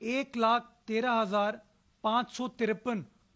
1,13,553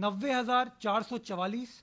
90,444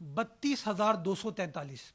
32,243।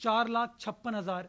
4,56,000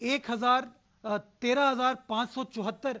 13,574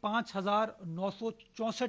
5,964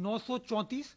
934,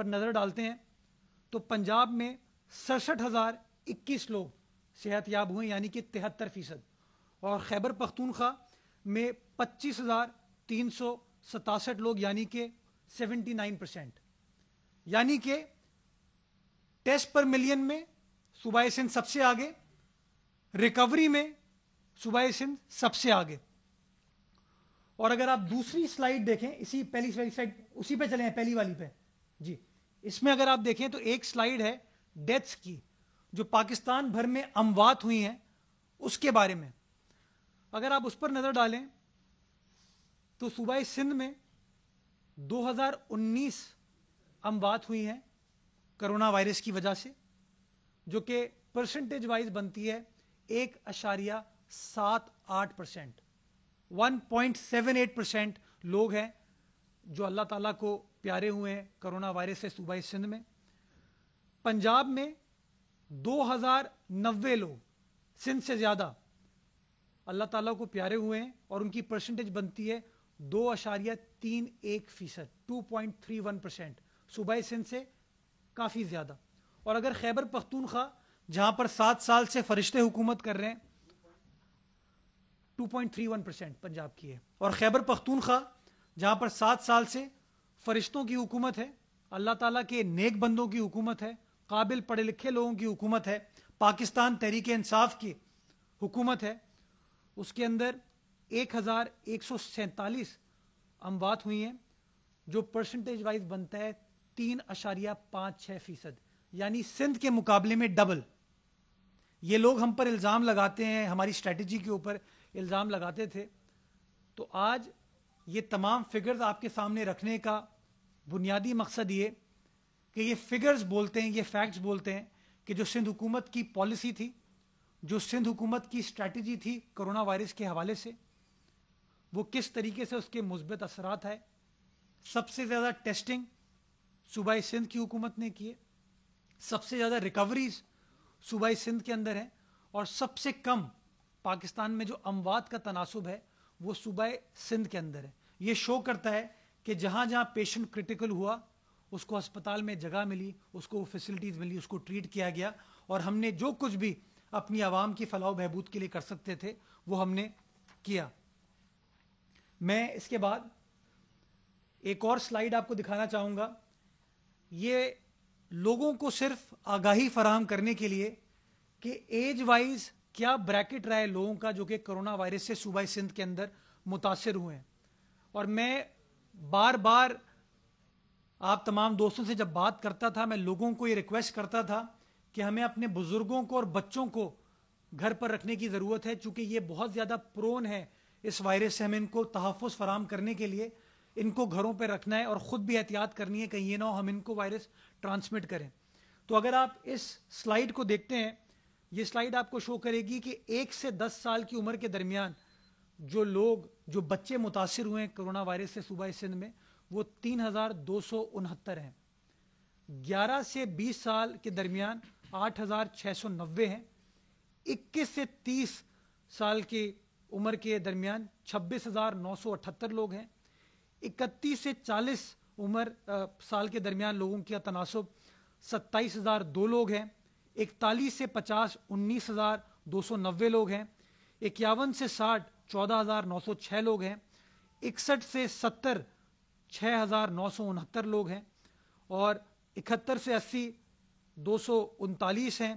پر نظر ڈالتے ہیں تو پنجاب میں 67,021 لوگ صحت یاب ہوئے یعنی کہ 73%، اور خیبر پختونخوا میں 25,367 لوگ یعنی کہ 79%، یعنی کہ ٹیسٹ پر ملین میں صوبہ سندھ سب سے آگے، ریکوری میں صوبہ سندھ سب سے آگے۔ اور اگر آپ دوسری سلائیڈ دیکھیں، اسی پہلی سلائیڈ اسی پہ چلیں، پہلی والی پہ جی، اس میں اگر آپ دیکھیں تو ایک سلائیڈ ہے ڈیتھس کی، جو پاکستان بھر میں اموات ہوئی ہیں اس کے بارے میں۔ اگر آپ اس پر نظر ڈالیں تو صوبہ سندھ میں 2019 اموات ہوئی ہیں کرونا وائرس کی وجہ سے، جو کہ پرسنٹیج وائز بنتی ہے 1.78%۔ 1.78% لوگ ہیں جو اللہ تعالیٰ کو پیارے ہوئے ہیں کرونا وائرس سے صوبہ سندھ میں۔ پنجاب میں 2,090 لوگ سندھ سے زیادہ اللہ تعالیٰ کو پیارے ہوئے ہیں اور ان کی پرسنٹیج بنتی ہے 2.31%، 2.31%، صوبہ سندھ سے کافی زیادہ۔ اور اگر خیبر پختونخوا جہاں پر 7 سال سے فرشتے حکومت کر رہے ہیں، 2.31% پنجاب کی ہے، اور خیبر پختونخوا جہاں پر 7 سال سے فرشتوں کی حکومت ہے، اللہ تعالیٰ کے نیک بندوں کی حکومت ہے، قابل پڑھے لکھے لوگوں کی حکومت ہے، پاکستان تحریک انصاف کی حکومت ہے، اس کے اندر 1,147 اموات ہوئی ہیں، جو پرسنٹیج وائز بنتا ہے 3.56%، یعنی سندھ کے مقابلے میں ڈبل۔ یہ لوگ ہم پر الزام لگاتے ہیں، ہماری اسٹریٹجی کے اوپر الزام لگاتے تھے، تو آج یہ تمام فگرز آپ کے سامنے رکھنے کا بنیادی مقصد یہ کہ یہ فگرز بولتے ہیں، یہ فیکٹس بولتے ہیں کہ جو سندھ حکومت کی پالیسی تھی، جو سندھ حکومت کی اسٹریٹجی تھی کرونا وائرس کے حوالے سے، وہ کس طریقے سے اس کے مثبت اثرات آئے۔ سب سے زیادہ ٹیسٹنگ صوبہ سندھ کی حکومت نے کی ہے، سب سے زیادہ ریکوریز صوبہ سندھ کے اندر ہے، اور سب سے کم پاکستان میں جو اموات کا تناسب ہے وہ صوبہ سندھ کے اندر ہے۔ یہ شو کرتا ہے کہ جہاں جہاں پیشنٹ کرٹیکل ہوا اس کو ہسپتال میں جگہ ملی، اس کو فیسلٹیز ملی، اس کو ٹریٹ کیا گیا، اور ہم نے جو کچھ بھی اپنی عوام کی فلاح و بہبود کے لیے کر سکتے تھے وہ ہم نے کیا۔ میں اس کے بعد ایک اور سلائیڈ آپ کو دکھانا چاہوں گا، یہ لوگوں کو صرف آگاہی فراہم کرنے کے لیے کہ ایج وائز کیا بریکٹ رہا ہے لوگوں کا جو کہ کرونا وائرس سے صوبہ سندھ کے اندر متاثر ہوئے ہیں۔ اور میں بار بار آپ تمام دوستوں سے جب بات کرتا تھا، میں لوگوں کو یہ ریکویسٹ کرتا تھا کہ ہمیں اپنے بزرگوں کو اور بچوں کو گھر پر رکھنے کی ضرورت ہے، چونکہ یہ بہت زیادہ پرون ہے اس وائرس سے، ہمیں ان کو تحفظ فراہم کرنے کے لیے ان کو گھروں پہ رکھنا ہے، اور خود بھی احتیاط کرنی ہے کہ یہ نہ ہو ہم ان کو وائرس ٹرانسمٹ کریں۔ تو اگر آپ اس سلائیڈ کو دیکھتے ہیں، یہ سلائیڈ آپ کو شو کرے گی کہ 1 سے 10 سال کی عمر کے درمیان جو بچے متاثر ہوئے ہیں کرونا وائرس سے صوبہ سندھ میں، وہ 3,269 ہیں۔ 11 سے 20 سال کے درمیان 8,690 ہیں۔ 21 سے 30 سال کی عمر کے درمیان 26,978 لوگ ہیں۔ 31 سے 40 سال کے درمیان لوگوں کا تناسب 27,002 لوگ ہیں۔ 41 سے 50 19,290 لوگ ہیں۔ 51 سے 60 14,906 لوگ ہیں۔ 61 سے 70 6,969 لوگ ہیں، اور 71 سے 80 239 ہیں۔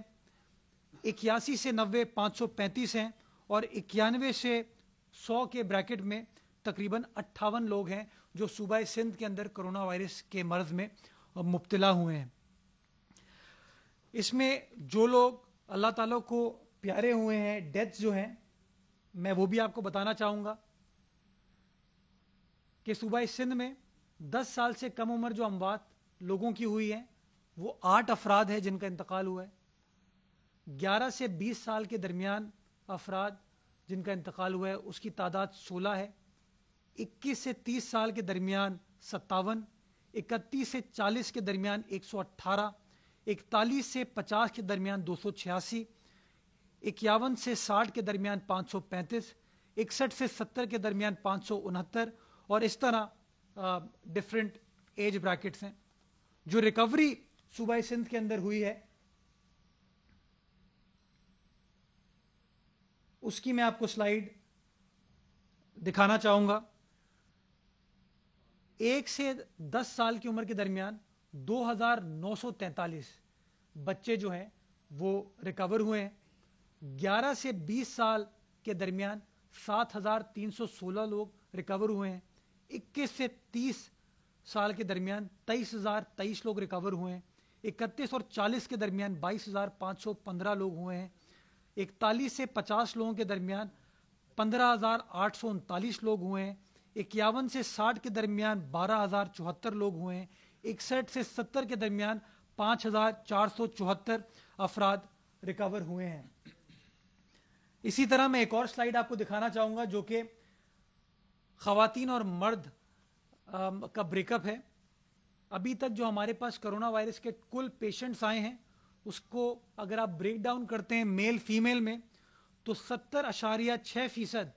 81 سے 90 535 ہیں، اور 91 سے 100 کے بریکٹ میں تقریباً 58 لوگ ہیں جو صوبہ سندھ کے اندر کرونا وائرس کے مرض میں مبتلا ہوئے ہیں۔ اس میں جو لوگ اللہ تعالیٰ کو پیارے ہوئے ہیں، ڈیتھس جو ہیں، میں وہ بھی آپ کو بتانا چاہوں گا کہ صوبہ سندھ میں 10 سال سے کم عمر جو اموات لوگوں کی ہوئی ہیں وہ 8 افراد ہیں جن کا انتقال ہوا ہے۔ 11 سے 20 سال کے درمیان افراد جن کا انتقال ہوا ہے اس کی تعداد 16 ہے۔ 21 سے 30 سال کے درمیان 57، 31 سے 40 کے درمیان 118، 41 سے 50 کے درمیان 286، 51 سے 60 کے درمیان 535، 61 سے 70 کے درمیان 569، اور اس طرح ڈفرینٹ ایج بریکٹس ہیں۔ جو ریکوری صوبہ سندھ کے اندر ہوئی ہے اس کی میں آپ کو سلائیڈ دکھانا چاہوں گا. 1 سے 10 سال کی عمر کے درمیان 2943 بچے جو ہیں وہ ریکور ہوئے ہیں. 11 سے 20 سال کے درمیان 7316 لوگ ریکور ہوئے ہیں. 21 سے 30 سال کے درمیان 23023 لوگ ریکور ہوئے ہیں. 31 اور 40 کے درمیان 22515 لوگ ہوئے ہیں. 41 سے 50 لوگوں کے درمیان 15839 لوگ ہوئے ہیں. 51 سے 60 کے درمیان 12074 لوگ ہوئے ہیں. 61 سے 70 کے درمیان 5474 افراد ریکور ہوئے ہیں. اسی طرح میں ایک اور سلائیڈ آپ کو دکھانا چاہوں گا جو کہ خواتین اور مرد کا بریک اپ ہے. ابھی تک جو ہمارے پاس کرونا وائرس کے کل پیشنٹس آئے ہیں اس کو اگر آپ بریک ڈاؤن کرتے ہیں میل فیمیل میں تو 70.6%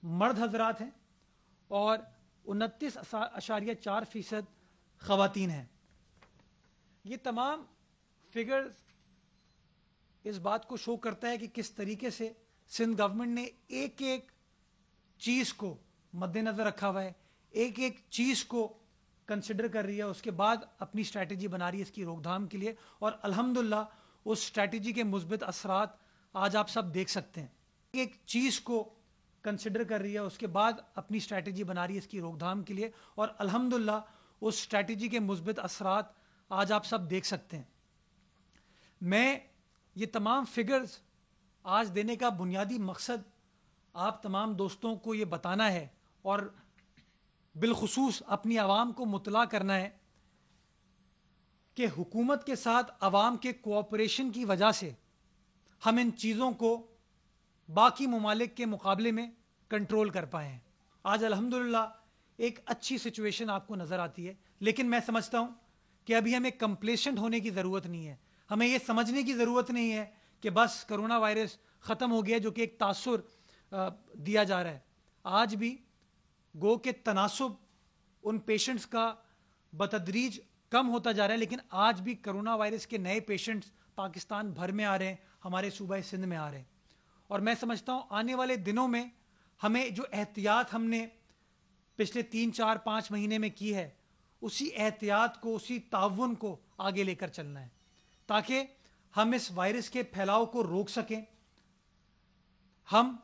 مرد حضرات ہیں اور 29.4% خواتین ہیں. یہ تمام فگرز اس بات کو شو کرتا ہے کہ کس طریقے سے سندھ گورنمنٹ نے ایک ایک چیز کو مد نظر رکھا ہوا ہے, ایک ایک چیز کو کنسیڈر کر رہی ہے, اس کے بعد اپنی اسٹریٹجی بنا رہی ہے اس کی روک تھام کے لیے. اور الحمدللہ اس اسٹریٹجی کے مثبت اثرات آج آپ سب دیکھ سکتے ہیں. ایک چیز کو کنسیڈر کر رہی ہے اس کے بعد اپنی اسٹریٹجی بنا رہی ہے اس کی روک تھام کے لیے, اور الحمدللہ اس اسٹریٹجی کے مثبت اثرات آج آپ سب دیکھ سکتے ہیں. میں یہ تمام فگرز آج دینے کا بنیادی مقصد آپ تمام دوستوں کو یہ بتانا ہے اور بالخصوص اپنی عوام کو مطلع کرنا ہے کہ حکومت کے ساتھ عوام کے کوآپریشن کی وجہ سے ہم ان چیزوں کو باقی ممالک کے مقابلے میں کنٹرول کر پائے ہیں. آج الحمدللہ ایک اچھی سچویشن آپ کو نظر آتی ہے, لیکن میں سمجھتا ہوں کہ ابھی ہمیں کمپلیسنٹ ہونے کی ضرورت نہیں ہے. ہمیں یہ سمجھنے کی ضرورت نہیں ہے کہ بس کرونا وائرس ختم ہو گیا, جو کہ ایک تاثر دیا جا رہا ہے. آج بھی گو کہ تناسب ان پیشنٹس کا بتدریج کم ہوتا جا رہا ہے, لیکن آج بھی کرونا وائرس کے نئے پیشنٹس پاکستان بھر میں آ رہے ہیں, ہمارے صوبہ سندھ میں آ رہے ہیں. اور میں سمجھتا ہوں آنے والے دنوں میں ہمیں جو احتیاط ہم نے پچھلے 3-4-5 مہینے میں کی ہے اسی احتیاط کو, اسی تعاون کو آگے لے کر چلنا ہے تاکہ ہم اس وائرس کے پھیلاؤ کو روک سکیں. ہم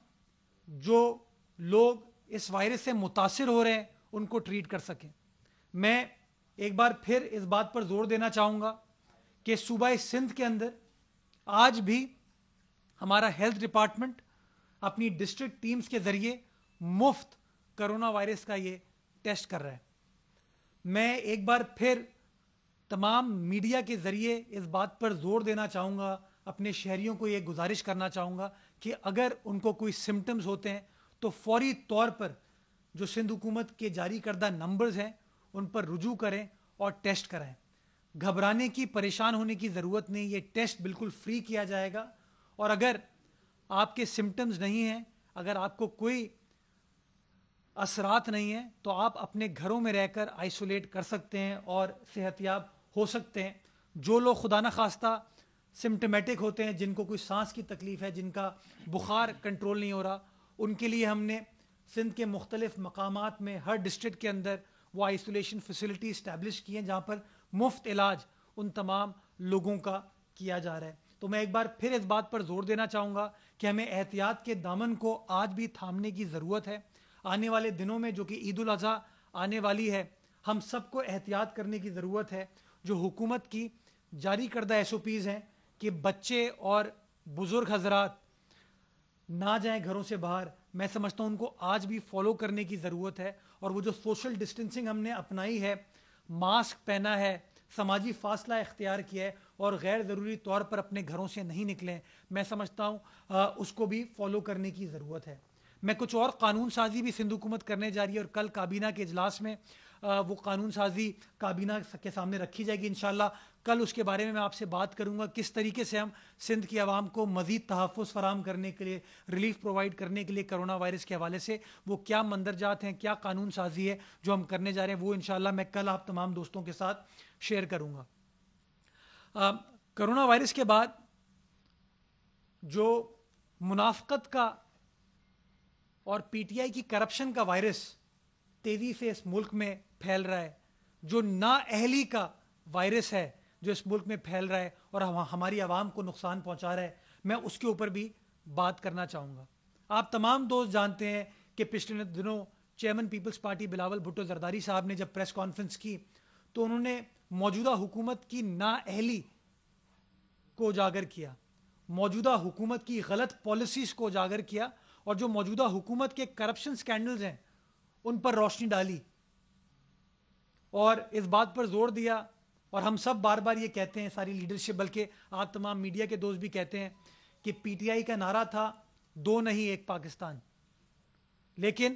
جو لوگ اس وائرس سے متاثر ہو رہے ہیں ان کو ٹریٹ کر سکیں. میں ایک بار پھر اس بات پر زور دینا چاہوں گا کہ صوبہ سندھ کے اندر آج بھی ہمارا ہیلتھ ڈپارٹمنٹ اپنی ڈسٹرکٹ ٹیمز کے ذریعے مفت کرونا وائرس کا یہ ٹیسٹ کر رہا ہے. میں ایک بار پھر تمام میڈیا کے ذریعے اس بات پر زور دینا چاہوں گا, اپنے شہریوں کو یہ گزارش کرنا چاہوں گا کہ اگر ان کو کوئی سمٹمز ہوتے ہیں تو فوری طور پر جو سندھ حکومت کے جاری کردہ نمبرز ہیں ان پر رجوع کریں اور ٹیسٹ کرائیں. گھبرانے کی, پریشان ہونے کی ضرورت نہیں, یہ ٹیسٹ بالکل فری کیا جائے گا. اور اگر آپ کے سمٹمز نہیں ہیں, اگر آپ کو کوئی اثرات نہیں ہیں تو آپ اپنے گھروں میں رہ کر آئسولیٹ کر سکتے ہیں اور صحت یاب ہو سکتے ہیں. جو لوگ خدا نخواستہ سمٹمیٹک ہوتے ہیں, جن کو کوئی سانس کی تکلیف ہے, جن کا بخار کنٹرول نہیں ہو رہا, ان کے لیے ہم نے سندھ کے مختلف مقامات میں ہر ڈسٹرکٹ کے اندر وہ آئسولیشن فیسلٹی اسٹیبلش کی ہیں جہاں پر مفت علاج ان تمام لوگوں کا کیا جا رہا ہے. تو میں ایک بار پھر اس بات پر زور دینا چاہوں گا کہ ہمیں احتیاط کے دامن کو آج بھی تھامنے کی ضرورت ہے. آنے والے دنوں میں جو کہ عید الاضحیٰ آنے والی ہے, ہم سب کو احتیاط کرنے کی ضرورت ہے. جو حکومت کی جاری کردہ SOPs ہیں کہ بچے اور بزرگ حضرات نہ جائیں گھروں سے باہر, میں سمجھتا ہوں ان کو آج بھی فالو کرنے کی ضرورت ہے. اور وہ جو سوشل ڈسٹینسنگ ہم نے اپنائی ہے, ماسک پہنا ہے, سماجی فاصلہ اختیار کیا ہے اور غیر ضروری طور پر اپنے گھروں سے نہیں نکلیں, میں سمجھتا ہوں اس کو بھی فالو کرنے کی ضرورت ہے. میں کچھ اور قانون سازی بھی سندھ حکومت کرنے جا رہی ہے اور کل کابینہ کے اجلاس میں وہ قانون سازی کابینہ کے سامنے رکھی جائے گی انشاءاللہ. کل اس کے بارے میں آپ سے بات کروں گا کس طریقے سے ہم سندھ کی عوام کو مزید تحفظ فراہم کرنے کے لیے, ریلیف پرووائڈ کرنے کے لیے کرونا وائرس کے حوالے سے وہ کیا مندرجات ہیں, کیا قانون سازی ہے جو ہم کرنے جا رہے ہیں, وہ انشاءاللہ میں کل آپ تمام دوستوں کے ساتھ شیئر کروں گا. کرونا وائرس کے بعد جو منافقت کا اور پی ٹی آئی کی کرپشن کا وائرس تیزی سے اس ملک میں پھیل رہا ہے, جو نااہلی کا وائرس ہے جو اس ملک میں پھیل رہا ہے اور ہماری عوام کو نقصان پہنچا رہا ہے, میں اس کے اوپر بھی بات کرنا چاہوں گا. آپ تمام دوست جانتے ہیں کہ پچھلے دنوں chairman peoples party Bilawal Bhutto Zardari صاحب نے جب پریس کانفرنس کی تو انہوں نے موجودہ حکومت کی نااہلی کو اجاگر کیا, موجودہ حکومت کی غلط پالیسیز کو اجاگر کیا, اور جو موجودہ حکومت کے کرپشن سکینڈلز ہیں ان پر روشنی ڈالی, اور اس بات پر زور دیا. اور ہم سب بار بار یہ کہتے ہیں, ساری لیڈرشپ, بلکہ آپ تمام میڈیا کے دوست بھی کہتے ہیں کہ پی ٹی آئی کا نعرہ تھا 2 نہیں 1 پاکستان. لیکن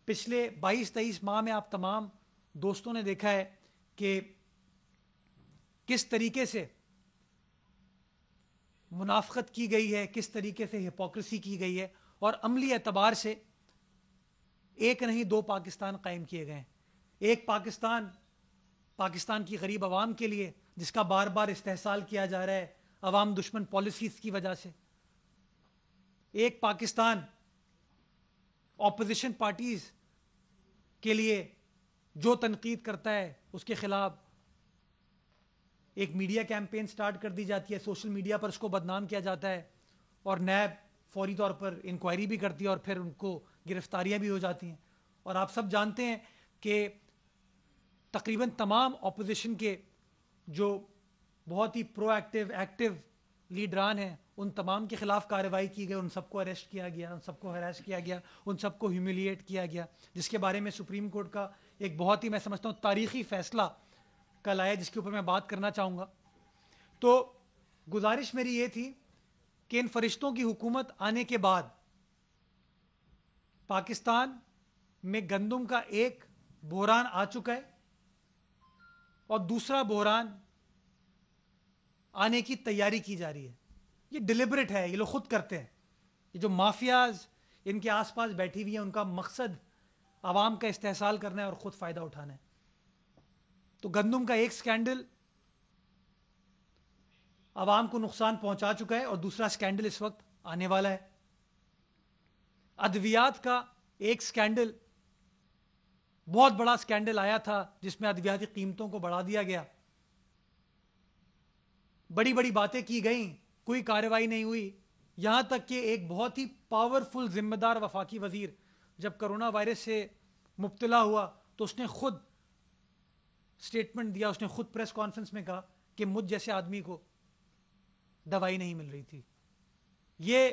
پچھلے 22-23 ماہ میں آپ تمام دوستوں نے دیکھا ہے کہ کس طریقے سے منافقت کی گئی ہے, کس طریقے سے ہپوکریسی کی گئی ہے, اور عملی اعتبار سے 1 نہیں 2 پاکستان قائم کیے گئے ہیں. ایک پاکستان کی غریب عوام کے لیے جس کا بار بار استحصال کیا جا رہا ہے عوام دشمن پالیسیز کی وجہ سے. ایک پاکستان اپوزیشن پارٹیز کے لیے جو تنقید کرتا ہے اس کے خلاف ایک میڈیا کیمپین سٹارٹ کر دی جاتی ہے, سوشل میڈیا پر اس کو بدنام کیا جاتا ہے, اور نیب فوری طور پر انکوائری بھی کرتی ہے اور پھر ان کو گرفتاریاں بھی ہو جاتی ہیں. اور آپ سب جانتے ہیں کہ تقریباً تمام اپوزیشن کے جو بہت ہی پرو ایکٹیو لیڈران ہیں ان تمام کے خلاف کارروائی کی گئی, ان سب کو اریسٹ کیا گیا, ان سب کو ہراس کیا گیا, ان سب کو ہیوملیٹ کیا گیا, جس کے بارے میں سپریم کورٹ کا ایک بہت ہی, میں سمجھتا ہوں, تاریخی فیصلہ کل آیا جس کے اوپر میں بات کرنا چاہوں گا. تو گزارش میری یہ تھی کہ ان فرشتوں کی حکومت آنے کے بعد پاکستان میں گندم کا ایک بحران آ چکا ہے اور دوسرا بحران آنے کی تیاری کی جا رہی ہے. یہ ڈیلیبریٹ ہے, یہ لوگ خود کرتے ہیں. یہ جو مافیاز ان کے آس پاس بیٹھی ہوئی ہیں ان کا مقصد عوام کا استحصال کرنا ہے اور خود فائدہ اٹھانا ہے. تو گندم کا ایک سکینڈل عوام کو نقصان پہنچا چکا ہے اور دوسرا سکینڈل اس وقت آنے والا ہے. ادویات کا ایک سکینڈل, بہت بڑا سکینڈل آیا تھا جس میں ادویاتی قیمتوں کو بڑھا دیا گیا, بڑی بڑی باتیں کی گئیں, کوئی کارروائی نہیں ہوئی. یہاں تک کہ ایک بہت ہی پاورفل ذمہ دار وفاقی وزیر جب کرونا وائرس سے مبتلا ہوا تو اس نے خود سٹیٹمنٹ دیا, اس نے خود پریس کانفرنس میں کہا کہ مجھ جیسے آدمی کو دوائی نہیں مل رہی تھی. یہ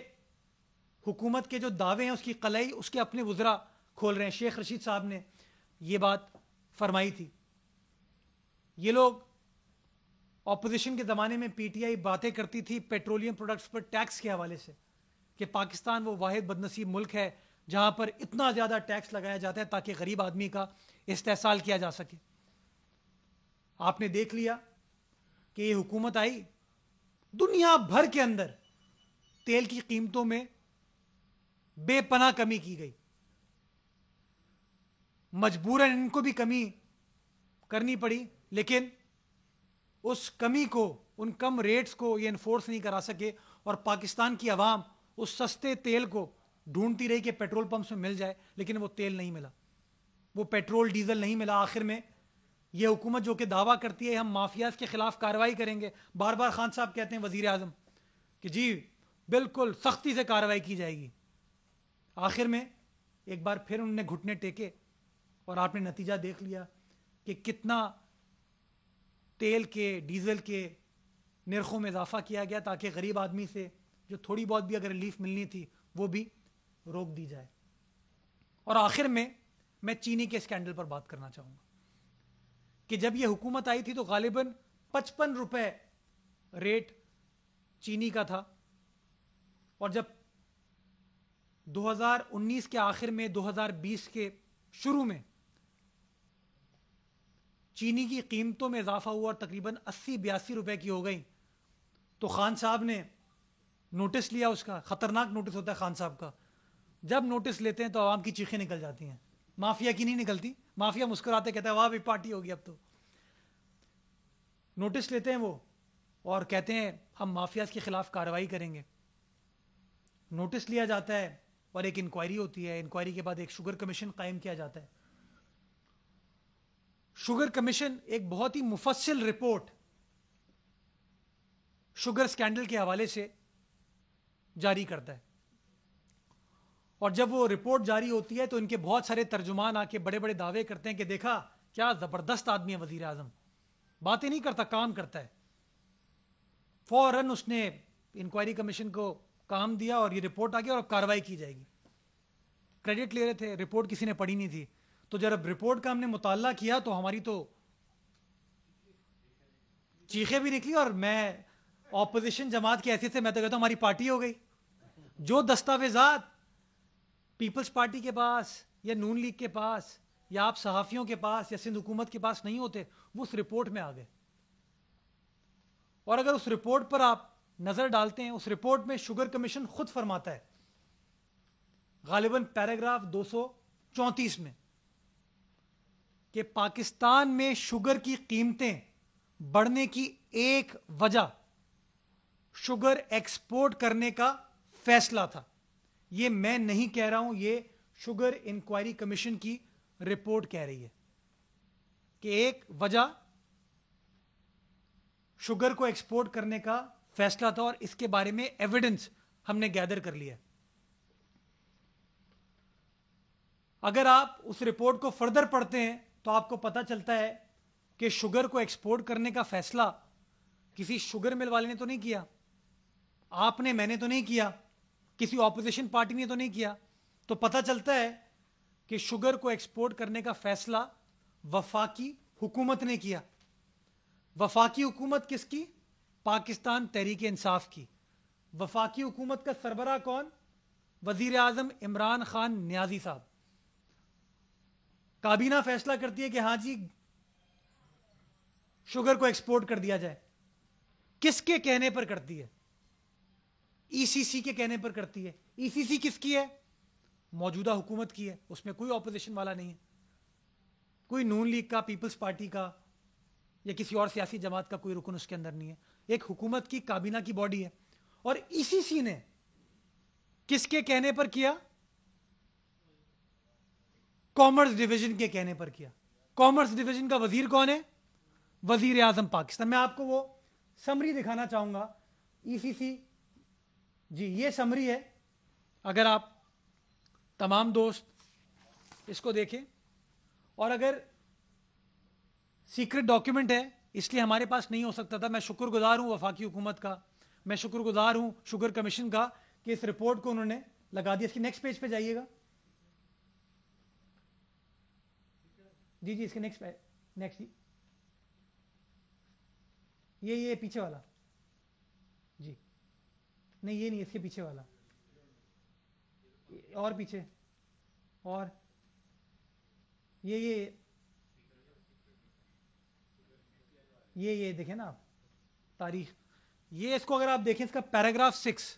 حکومت کے جو دعوے ہیں اس کی قلعی اس کے اپنے وزراء کھول رہے ہیں. شیخ رشید صاحب نے یہ بات فرمائی تھی. یہ لوگ اپوزیشن کے زمانے میں پی ٹی آئی باتیں کرتی تھی پیٹرولیم پروڈکٹس پر ٹیکس کے حوالے سے کہ پاکستان وہ واحد بدنصیب ملک ہے جہاں پر اتنا زیادہ ٹیکس لگایا جاتا ہے تاکہ غریب آدمی کا استحصال کیا جا سکے. آپ نے دیکھ لیا کہ یہ حکومت آئی, دنیا بھر کے اندر تیل کی قیمتوں میں بے پناہ کمی کی گئی. مجبوراً ان کو بھی کمی کرنی پڑی, لیکن اس کمی کو, ان کم ریٹس کو یہ انفورس نہیں کرا سکے, اور پاکستان کی عوام اس سستے تیل کو ڈھونڈتی رہی کہ پیٹرول پمپس میں مل جائے, لیکن وہ تیل نہیں ملا, وہ پیٹرول ڈیزل نہیں ملا. آخر میں یہ حکومت جو کہ دعویٰ کرتی ہے ہم مافیاز کے خلاف کارروائی کریں گے, بار بار خان صاحب کہتے ہیں وزیر اعظم کہ جی بالکل سختی سے کارروائی کی جائے گی, آخر میں ایک بار پھر انہوں نے گھٹنے ٹیکے اور آپ نے نتیجہ دیکھ لیا کہ کتنا تیل کے ڈیزل کے نرخوں میں اضافہ کیا گیا تاکہ غریب آدمی سے جو تھوڑی بہت بھی اگر ریلیف ملنی تھی وہ بھی روک دی جائے. اور آخر میں چینی کے اسکینڈل پر بات کرنا چاہوں گا کہ جب یہ حکومت آئی تھی تو غالباً 55 روپے ریٹ چینی کا تھا, اور جب 2019 کے آخر میں 2020 کے شروع میں چینی کی قیمتوں میں اضافہ ہوا اور تقریباً 80-82 روپے کی ہو گئی, تو خان صاحب نے نوٹس لیا. اس کا خطرناک نوٹس ہوتا ہے خان صاحب کا, جب نوٹس لیتے ہیں تو عوام کی چیخیں نکل جاتی ہیں, مافیا کی نہیں نکلتی. مافیا مسکراتے کہتا ہے واہ بھی پارٹی ہوگی اب تو. نوٹس لیتے ہیں وہ اور کہتے ہیں ہم مافیاز کے خلاف کارروائی کریں گے. نوٹس لیا جاتا ہے اور ایک انکوائری ہوتی ہے. انکوائری کے بعد ایک شوگر کمیشن قائم کیا جاتا ہے. شوگر کمیشن ایک بہت ہی مفصل رپورٹ شوگر سکینڈل کے حوالے سے جاری کرتا ہے. اور جب وہ رپورٹ جاری ہوتی ہے تو ان کے بہت سارے ترجمان آ کے بڑے بڑے دعوے کرتے ہیں کہ دیکھا کیا زبردست آدمی ہے وزیر اعظم, باتیں نہیں کرتا, کام کرتا ہے. فوراً اس نے انکوائری کمیشن کو کام دیا اور یہ رپورٹ آ گیا اور اب کارروائی کی جائے گی. کریڈٹ لے رہے تھے, رپورٹ کسی نے پڑھی نہیں تھی. تو جب رپورٹ کا ہم نے مطالعہ کیا تو ہماری تو چیخیں بھی نکلی, اور میں اپوزیشن جماعت کی حیثیت سے میں تو کہتا ہوں ہماری پارٹی ہو گئی. جو دستاویزات پیپلز پارٹی کے پاس یا نون لیگ کے پاس یا آپ صحافیوں کے پاس یا سندھ حکومت کے پاس نہیں ہوتے وہ اس رپورٹ میں آ گئے. اور اگر اس رپورٹ پر آپ نظر ڈالتے ہیں, اس رپورٹ میں شوگر کمیشن خود فرماتا ہے غالباً پیراگراف 234 میں کہ پاکستان میں شوگر کی قیمتیں بڑھنے کی ایک وجہ شوگر ایکسپورٹ کرنے کا فیصلہ تھا. یہ میں نہیں کہہ رہا ہوں, یہ شوگر انکوائری کمیشن کی رپورٹ کہہ رہی ہے کہ ایک وجہ شوگر کو ایکسپورٹ کرنے کا فیصلہ تھا, اور اس کے بارے میں ایویڈنس ہم نے گیدر کر لیا. اگر آپ اس رپورٹ کو فردر پڑھتے ہیں تو آپ کو پتا چلتا ہے کہ شوگر کو ایکسپورٹ کرنے کا فیصلہ کسی شوگر مل والے نے تو نہیں کیا, آپ نے, میں نے تو نہیں کیا, کسی اپوزیشن پارٹی نے تو نہیں کیا. تو پتا چلتا ہے کہ شوگر کو ایکسپورٹ کرنے کا فیصلہ وفاقی حکومت نے کیا. وفاقی حکومت کس کی؟ پاکستان تحریک انصاف کی. وفاقی حکومت کا سربراہ کون؟ وزیر اعظم عمران خان نیازی صاحب. کابینہ فیصلہ کرتی ہے کہ ہاں جی شوگر کو ایکسپورٹ کر دیا جائے. کس کے کہنے پر کرتی ہے؟ ای سی سی کے کہنے پر کرتی ہے. ای سی سی کس کی ہے؟ موجودہ حکومت کی ہے, اس میں کوئی اپوزیشن والا نہیں ہے, کوئی نون لیگ کا, پیپلز پارٹی کا یا کسی اور سیاسی جماعت کا کوئی رکن اس کے اندر نہیں ہے. ایک حکومت کی کابینہ کی باڈی ہے. اور ای سی سی نے کس کے کہنے پر کیا؟ کامرس ڈویژن کے کہنے پر کیا. کامرس ڈویژن کا وزیر کون ہے؟ وزیر اعظم پاکستان. میں آپ کو وہ سمری دکھانا چاہوں گا. ای سی سی, جی یہ سمری ہے. اگر آپ تمام دوست اس کو دیکھیں, اور اگر سیکرٹ ڈاکیومنٹ ہے اس لیے ہمارے پاس نہیں ہو سکتا تھا. میں شکر گزار ہوں وفاقی حکومت کا, میں شکر گزار ہوں شوگر کمیشن کا کہ اس رپورٹ کو انہوں نے لگا دیا. اس کی نیکسٹ پیج پہ جائیے گا. جی جی اس کے نیکسٹ یہ پیچھے والا, جی نہیں یہ نہیں, اس کے پیچھے والا, اور پیچھے, اور یہ دیکھیں نا آپ تاریخ. یہ اس کو اگر آپ دیکھیں, اس کا paragraph 6,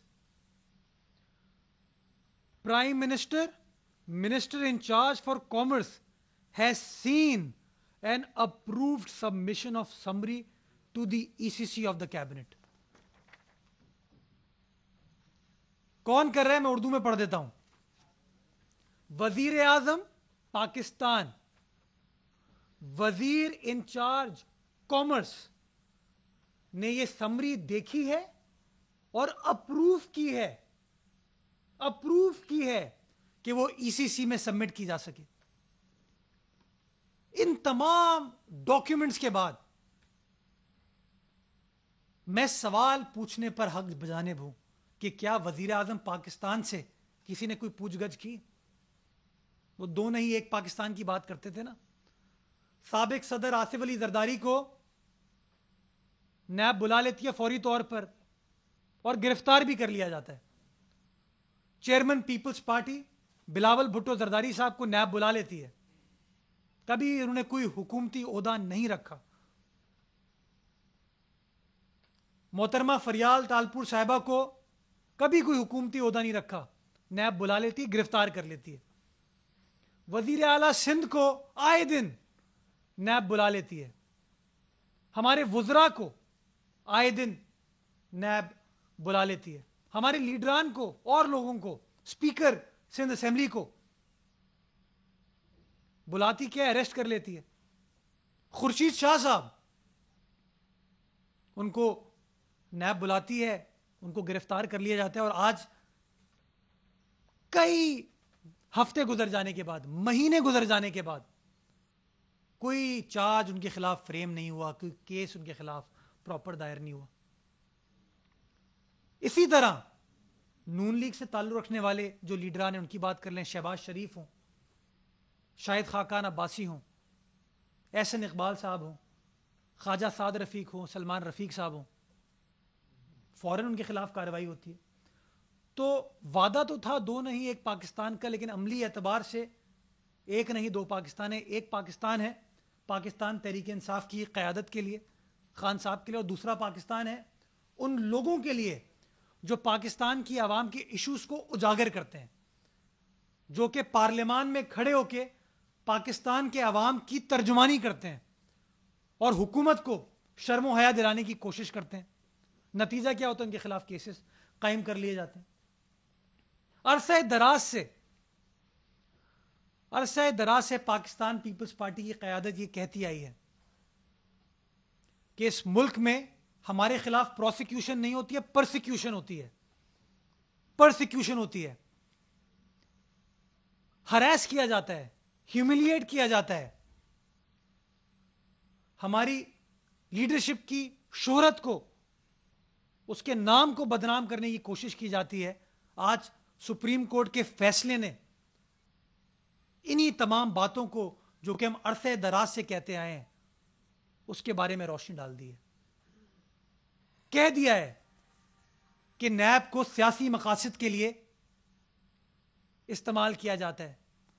prime minister, minister in charge for commerce has seen an approved submission of summary to the ECC of the cabinet. کون کر رہا ہے؟ میں اردو میں پڑھ دیتا ہوں. وزیر اعظم پاکستان, وزیر انچارج کامرس نے یہ سمری دیکھی ہے اور اپروو کی ہے کہ وہ ای سی سی میں سبمٹ کی جا سکے. ان تمام ڈاکیومنٹس کے بعد میں سوال پوچھنے پر حق بجانب ہوں کہ کیا وزیر اعظم پاکستان سے کسی نے کوئی پوچھ گچھ کی؟ وہ دو نہیں ایک پاکستان کی بات کرتے تھے نا. سابق صدر آصف علی زرداری کو نیب بلا لیتی ہے فوری طور پر اور گرفتار بھی کر لیا جاتا ہے. Chairman peoples party Bilawal Bhutto Zardari صاحب کو نیب بلا لیتی ہے. کبھی انہوں نے کوئی حکومتی عہدہ نہیں رکھا. محترمہ فریال تالپور صاحبہ کو کبھی کوئی حکومتی عہدہ نہیں رکھا, نیب بلا لیتی ہے, گرفتار کر لیتی ہے. وزیر اعلیٰ سندھ کو آئے دن نیب بلا لیتی ہے. ہمارے وزراء کو آئے دن نیب بلا لیتی ہے, ہمارے لیڈران کو اور لوگوں کو, اسپیکر سندھ اسمبلی کو بلاتی کیا, اریسٹ کر لیتی ہے. خورشید شاہ صاحب, ان کو نیب بلاتی ہے, ان کو گرفتار کر لیا جاتا ہے, اور آج کئی ہفتے گزر جانے کے بعد, مہینے گزر جانے کے بعد, کوئی چارج ان کے خلاف فریم نہیں ہوا, کوئی کیس ان کے خلاف پراپر دائر نہیں ہوا. اسی طرح نون لیگ سے تعلق رکھنے والے جو لیڈران ہیں, ان کی بات کر لیں, شہباز شریف ہوں, شاہد خاقان عباسی ہوں, احسن اقبال صاحب ہوں, خواجہ سعد رفیق ہوں, سلمان رفیق صاحب ہوں, فوراً ان کے خلاف کارروائی ہوتی ہے. تو وعدہ تو تھا دو نہیں ایک پاکستان کا, لیکن عملی اعتبار سے ایک نہیں دو پاکستان ہے. ایک پاکستان ہے پاکستان تحریک انصاف کی قیادت کے لیے, خان صاحب کے لیے, اور دوسرا پاکستان ہے ان لوگوں کے لیے جو پاکستان کی عوام کے ایشوز کو اجاگر کرتے ہیں, جو کہ پارلیمان میں کھڑے ہو کے پاکستان کے عوام کی ترجمانی کرتے ہیں اور حکومت کو شرم و حیا دلانے کی کوشش کرتے ہیں. نتیجہ کیا ہوتا ہے؟ ان کے خلاف کیسز قائم کر لیے جاتے ہیں. عرصہ دراز سے پاکستان پیپلز پارٹی کی قیادت یہ کہتی آئی ہے کہ اس ملک میں ہمارے خلاف پروسیکیوشن نہیں ہوتی ہے, پرسیکیوشن ہوتی ہے. پرسیکیوشن ہوتی ہے, ہراس کیا جاتا ہے, ہیوملیٹ کیا جاتا ہے, ہماری لیڈرشپ کی شہرت کو, اس کے نام کو بدنام کرنے کی کوشش کی جاتی ہے. آج سپریم کورٹ کے فیصلے نے انہی تمام باتوں کو جو کہ ہم عرصہ دراز سے کہتے آئے ہیں اس کے بارے میں روشنی ڈال دی ہے. کہہ دیا ہے کہ نیب کو سیاسی مقاصد کے لیے استعمال کیا جاتا ہے,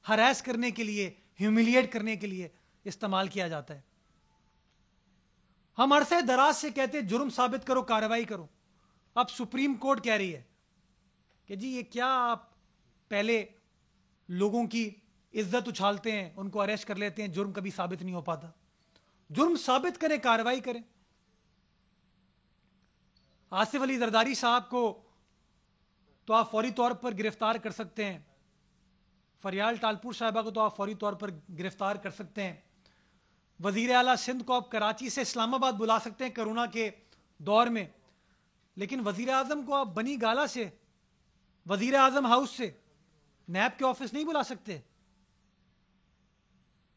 ہراس کرنے کے لیے, ہیوملیٹ کرنے کے لیے استعمال کیا جاتا ہے. ہم عرصہ دراز سے کہتے ہیں جرم ثابت کرو, کارروائی کرو. اب سپریم کورٹ کہہ رہی ہے کہ جی یہ کیا آپ پہلے لوگوں کی عزت اچھالتے ہیں, ان کو اریسٹ کر لیتے ہیں, جرم کبھی ثابت نہیں ہو پاتا. جرم ثابت کریں, کارروائی کریں. آصف علی زرداری صاحب کو تو آپ فوری طور پر گرفتار کر سکتے ہیں, فریال ٹالپور صاحبہ کو تو آپ فوری طور پر گرفتار کر سکتے ہیں, وزیر اعلیٰ سندھ کو آپ کراچی سے اسلام آباد بلا سکتے ہیں کرونا کے دور میں, لیکن وزیر اعظم کو آپ بنی گالا سے, وزیر اعظم ہاؤس سے نیب کے آفس نہیں بلا سکتے.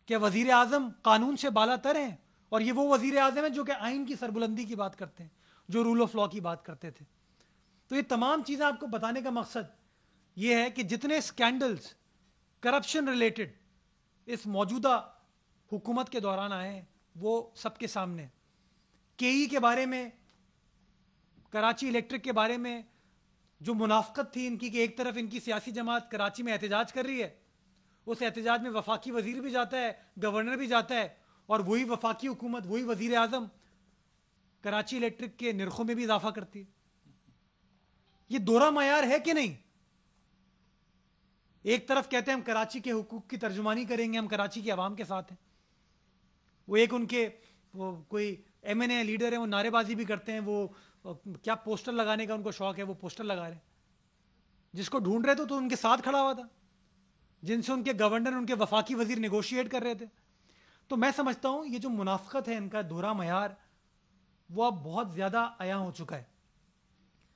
کیا وزیر اعظم قانون سے بالا تر ہیں؟ اور یہ وہ وزیر اعظم ہیں جو کہ آئین کی سربلندی کی بات کرتے ہیں, جو رول آف لا کی بات کرتے تھے. تو یہ تمام چیزیں آپ کو بتانے کا مقصد یہ ہے کہ جتنے اسکینڈلز کرپشن ریلیٹڈ اس موجودہ حکومت کے دوران آئے ہیں وہ سب کے سامنے. کے ای کے بارے میں, کراچی الیکٹرک کے بارے میں جو منافقت تھی ان کی کہ ایک طرف ان کی سیاسی جماعت کراچی میں احتجاج کر رہی ہے, اس احتجاج میں وفاقی وزیر بھی جاتا ہے, گورنر بھی جاتا ہے, اور وہی وفاقی حکومت, وہی وزیر اعظم کراچی الیکٹرک کے نرخوں میں بھی اضافہ کرتی ہے. یہ دوہرا معیار ہے کہ نہیں؟ ایک طرف کہتے ہیں ہم کراچی کے حقوق کی ترجمانی کریں گے, ہم کراچی کے عوام کے ساتھ ہیں. وہ ایک ان کے وہ کوئی ایم این اے لیڈر ہیں, وہ نعرے بازی بھی کرتے ہیں, وہ کیا پوسٹر لگانے کا ان کو شوق ہے, وہ پوسٹر لگا رہے ہیں. جس کو ڈھونڈ رہے تھے تو ان کے ساتھ کھڑا ہوا تھا, جن سے ان کے گورنر, ان کے وفاقی وزیر نیگوشیٹ کر رہے تھے. تو میں سمجھتا ہوں یہ جو منافقت ہے, ان کا دوہرا معیار, وہ اب بہت زیادہ عیاں ہو چکا ہے.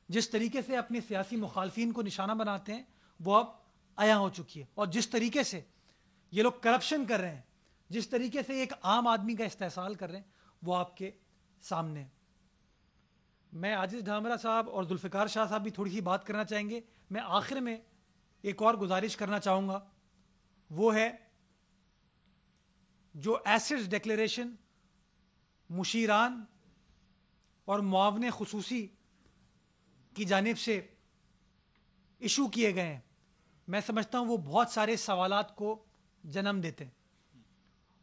جس طریقے سے اپنے سیاسی مخالفین کو نشانہ بناتے ہیں وہ اب عیاں ہو چکی ہے. اور جس طریقے سے یہ لوگ کرپشن کر رہے ہیں, جس طریقے سے ایک عام آدمی کا استحصال کر رہے ہیں, وہ آپ کے سامنے. میں عاجز ڈھامرا صاحب اور ذوالفقار شاہ صاحب بھی تھوڑی سی بات کرنا چاہیں گے. میں آخر میں ایک اور گزارش کرنا چاہوں گا, وہ ہے جو ایسڈ ڈکلیریشن مشیران اور معاون خصوصی کی جانب سے ایشو کیے گئے ہیں. میں سمجھتا ہوں وہ بہت سارے سوالات کو جنم دیتے ہیں,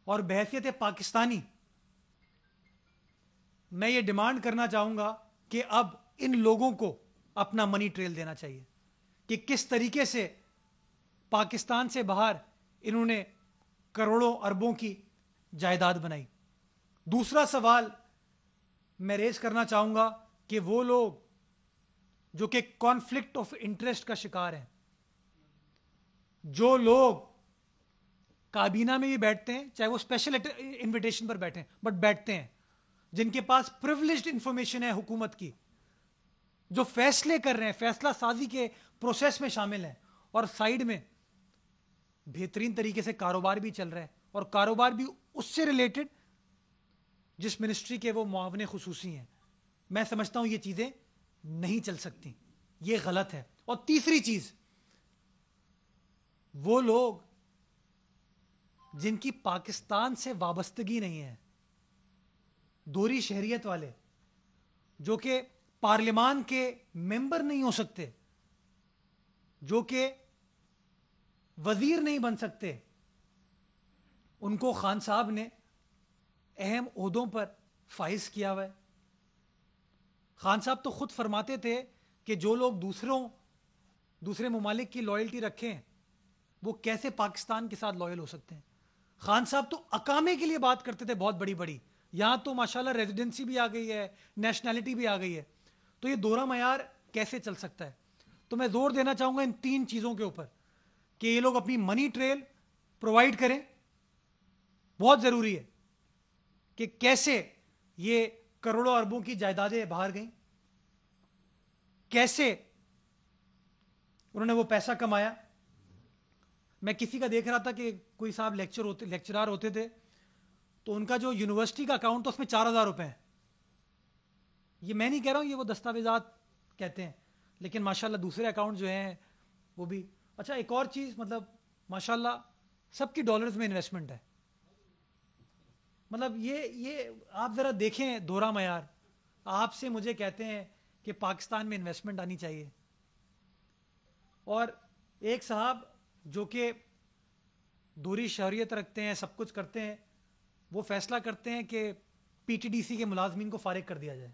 اور بحیثیت پاکستانی میں یہ ڈیمانڈ کرنا چاہوں گا کہ اب ان لوگوں کو اپنا منی ٹریل دینا چاہیے کہ کس طریقے سے پاکستان سے باہر انہوں نے کروڑوں اربوں کی جائیداد بنائی. دوسرا سوال میں ریز کرنا چاہوں گا کہ وہ لوگ جو کہ کانفلکٹ آف انٹرسٹ کا شکار ہیں، جو لوگ کابینہ میں بھی بیٹھتے ہیں، چاہے وہ اسپیشل انویٹیشن پر بیٹھیں بٹ بیٹھتے ہیں، جن کے پاس پریولیجڈ انفارمیشن ہے حکومت کی، جو فیصلے کر رہے ہیں، فیصلہ سازی کے پروسیس میں شامل ہیں، اور سائیڈ میں بہترین طریقے سے کاروبار بھی چل رہا ہے، اور کاروبار بھی اس سے ریلیٹڈ جس منسٹری کے وہ معاون خصوصی ہیں. میں سمجھتا ہوں یہ چیزیں نہیں چل سکتی، یہ غلط ہے. اور تیسری چیز، وہ لوگ جن کی پاکستان سے وابستگی نہیں ہے، دوہری شہریت والے، جو کہ پارلیمان کے ممبر نہیں ہو سکتے، جو کہ وزیر نہیں بن سکتے، ان کو خان صاحب نے اہم عہدوں پر فائز کیا ہوا ہے. خان صاحب تو خود فرماتے تھے کہ جو لوگ دوسرے ممالک کی لائلٹی رکھیں وہ کیسے پاکستان کے ساتھ لائل ہو سکتے ہیں. خان صاحب تو اقامے کے لیے بات کرتے تھے بہت بڑی بڑی، یہاں تو ماشاءاللہ ریزیڈنسی بھی آ گئی ہے، نیشنلٹی بھی آ گئی ہے. تو یہ دوہرا معیار کیسے چل سکتا ہے؟ تو میں زور دینا چاہوں گا ان تین چیزوں کے اوپر کہ یہ لوگ اپنی منی ٹریل پرووائڈ کریں. بہت ضروری ہے کہ کیسے یہ کروڑوں اربوں کی جائیدادیں باہر گئیں، کیسے انہوں نے وہ پیسہ کمایا. میں کسی کا دیکھ رہا تھا کہ کوئی صاحب لیکچرار ہوتے تھے تو ان کا جو یونیورسٹی کا اکاؤنٹ تھا اس میں 4,000 روپے ہیں. یہ میں نہیں کہہ رہا ہوں، یہ وہ دستاویزات کہتے ہیں، لیکن ماشاءاللہ دوسرے اکاؤنٹ جو ہیں وہ بھی. اچھا ایک اور چیز، مطلب ماشاءاللہ سب کی ڈالرز میں انویسٹمنٹ ہے. مطلب یہ آپ ذرا دیکھیں دوہرا معیار. آپ سے مجھے کہتے ہیں کہ پاکستان میں انویسٹمنٹ آنی چاہیے، اور ایک صاحب جو کہ دوہری شہریت رکھتے ہیں، سب کچھ کرتے ہیں، وہ فیصلہ کرتے ہیں کہ پی ٹی ڈی سی کے ملازمین کو فارغ کر دیا جائے.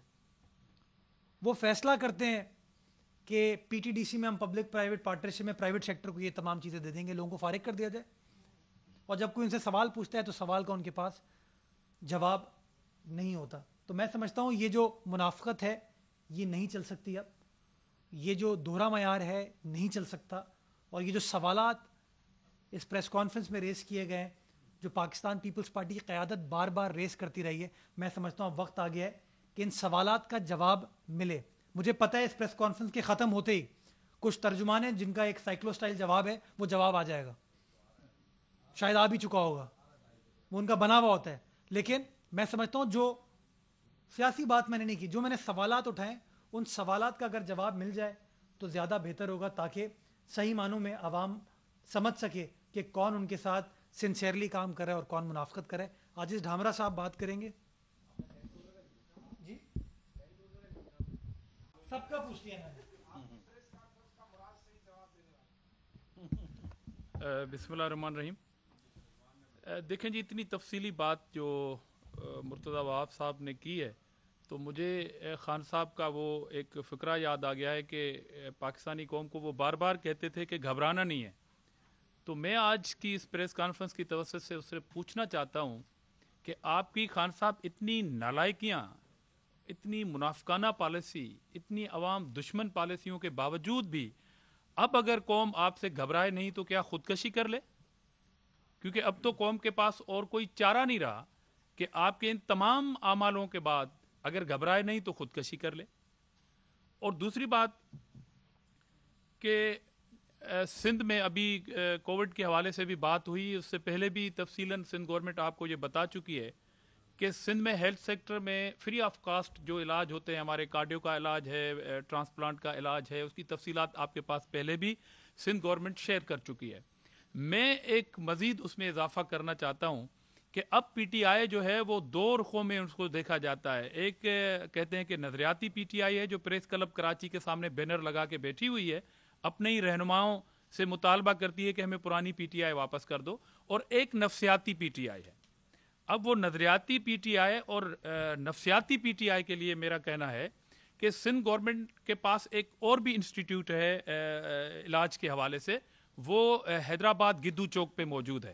وہ فیصلہ کرتے ہیں کہ پی ٹی ڈی سی میں ہم پبلک پرائیویٹ پارٹنرشپ میں پرائیویٹ سیکٹر کو یہ تمام چیزیں دے دیں گے، لوگوں کو فارغ کر دیا جائے. اور جب کوئی ان سے سوال پوچھتا ہے تو سوال کا ان کے پاس جواب نہیں ہوتا. تو میں سمجھتا ہوں یہ جو منافقت ہے یہ نہیں چل سکتی. اب یہ جو دوہرا معیار ہے نہیں چل سکتا. اور یہ جو سوالات اس پریس کانفرنس میں ریز کیے گئے ہیں، جو پاکستان پیپلز پارٹی کی قیادت بار بار ریز کرتی رہی ہے، میں سمجھتا ہوں وقت آ گیا ہے کہ ان سوالات کا جواب ملے. مجھے پتہ ہے اس پریس کانفرنس کے ختم ہوتے ہی کچھ ترجمان ہیں جن کا ایک سائیکلو سٹائل جواب ہے، وہ جواب آ جائے گا، شاید آ بھی چکا ہوگا، وہ ان کا بنا ہوا ہوتا ہے. لیکن میں سمجھتا ہوں جو سیاسی بات میں نے نہیں کی، جو میں نے سوالات اٹھائے ان سوالات کا اگر جواب مل جائے تو زیادہ بہتر ہوگا، تاکہ صحیح معنوں میں عوام سمجھ سکے کہ کون ان کے ساتھ سنسیئرلی کام کرے اور کون منافقت کرے. عاجز ڈھامرا صاحب بات کریں گے. جی سب کا پوچھ لیا میں نے. بسم اللہ الرحمن الرحیم. دیکھیں جی، اتنی تفصیلی بات جو مرتضی وہاب صاحب نے کی ہے تو مجھے خان صاحب کا وہ ایک فقرہ یاد آ گیا ہے کہ پاکستانی قوم کو وہ بار بار کہتے تھے کہ گھبرانا نہیں ہے. تو میں آج کی اس پریس کانفرنس کی توسط سے اس سے پوچھنا چاہتا ہوں کہ آپ کی خان صاحب اتنی نالائکیاں، اتنی منافقانہ پالیسی، اتنی عوام دشمن پالیسیوں کے باوجود بھی اب اگر قوم آپ سے گھبرائے نہیں تو کیا خودکشی کر لے؟ کیونکہ اب تو قوم کے پاس اور کوئی چارہ نہیں رہا کہ آپ کے ان تمام اعمالوں کے بعد اگر گھبرائے نہیں تو خودکشی کر لے. اور دوسری بات کہ سندھ میں ابھی کووڈ کے حوالے سے بھی بات ہوئی، اس سے پہلے بھی تفصیلاً سندھ گورنمنٹ آپ کو یہ بتا چکی ہے کہ سندھ میں ہیلتھ سیکٹر میں فری آف کاسٹ جو علاج ہوتے ہیں، ہمارے کارڈیو کا علاج ہے، ٹرانسپلانٹ کا علاج ہے، اس کی تفصیلات آپ کے پاس پہلے بھی سندھ گورنمنٹ شیئر کر چکی ہے. میں ایک مزید اس میں اضافہ کرنا چاہتا ہوں کہ اب پی ٹی آئی جو ہے وہ دو رخوں میں اس کو دیکھا جاتا ہے. ایک کہتے ہیں کہ نظریاتی پی ٹی آئی ہے جو پریس کلب کراچی کے سامنے بینر لگا کے بیٹھی ہوئی ہے، اپنے ہی رہنماؤں سے مطالبہ کرتی ہے کہ ہمیں پرانی پی ٹی آئی واپس کر دو. اور ایک نفسیاتی پی ٹی آئی ہے. اب وہ نظریاتی پی ٹی آئی اور نفسیاتی پی ٹی آئی کے لیے میرا کہنا ہے کہ سندھ گورنمنٹ کے پاس ایک اور بھی انسٹیٹیوٹ ہے علاج کے حوالے سے، وہ حیدرآباد گدو چوک پہ موجود ہے.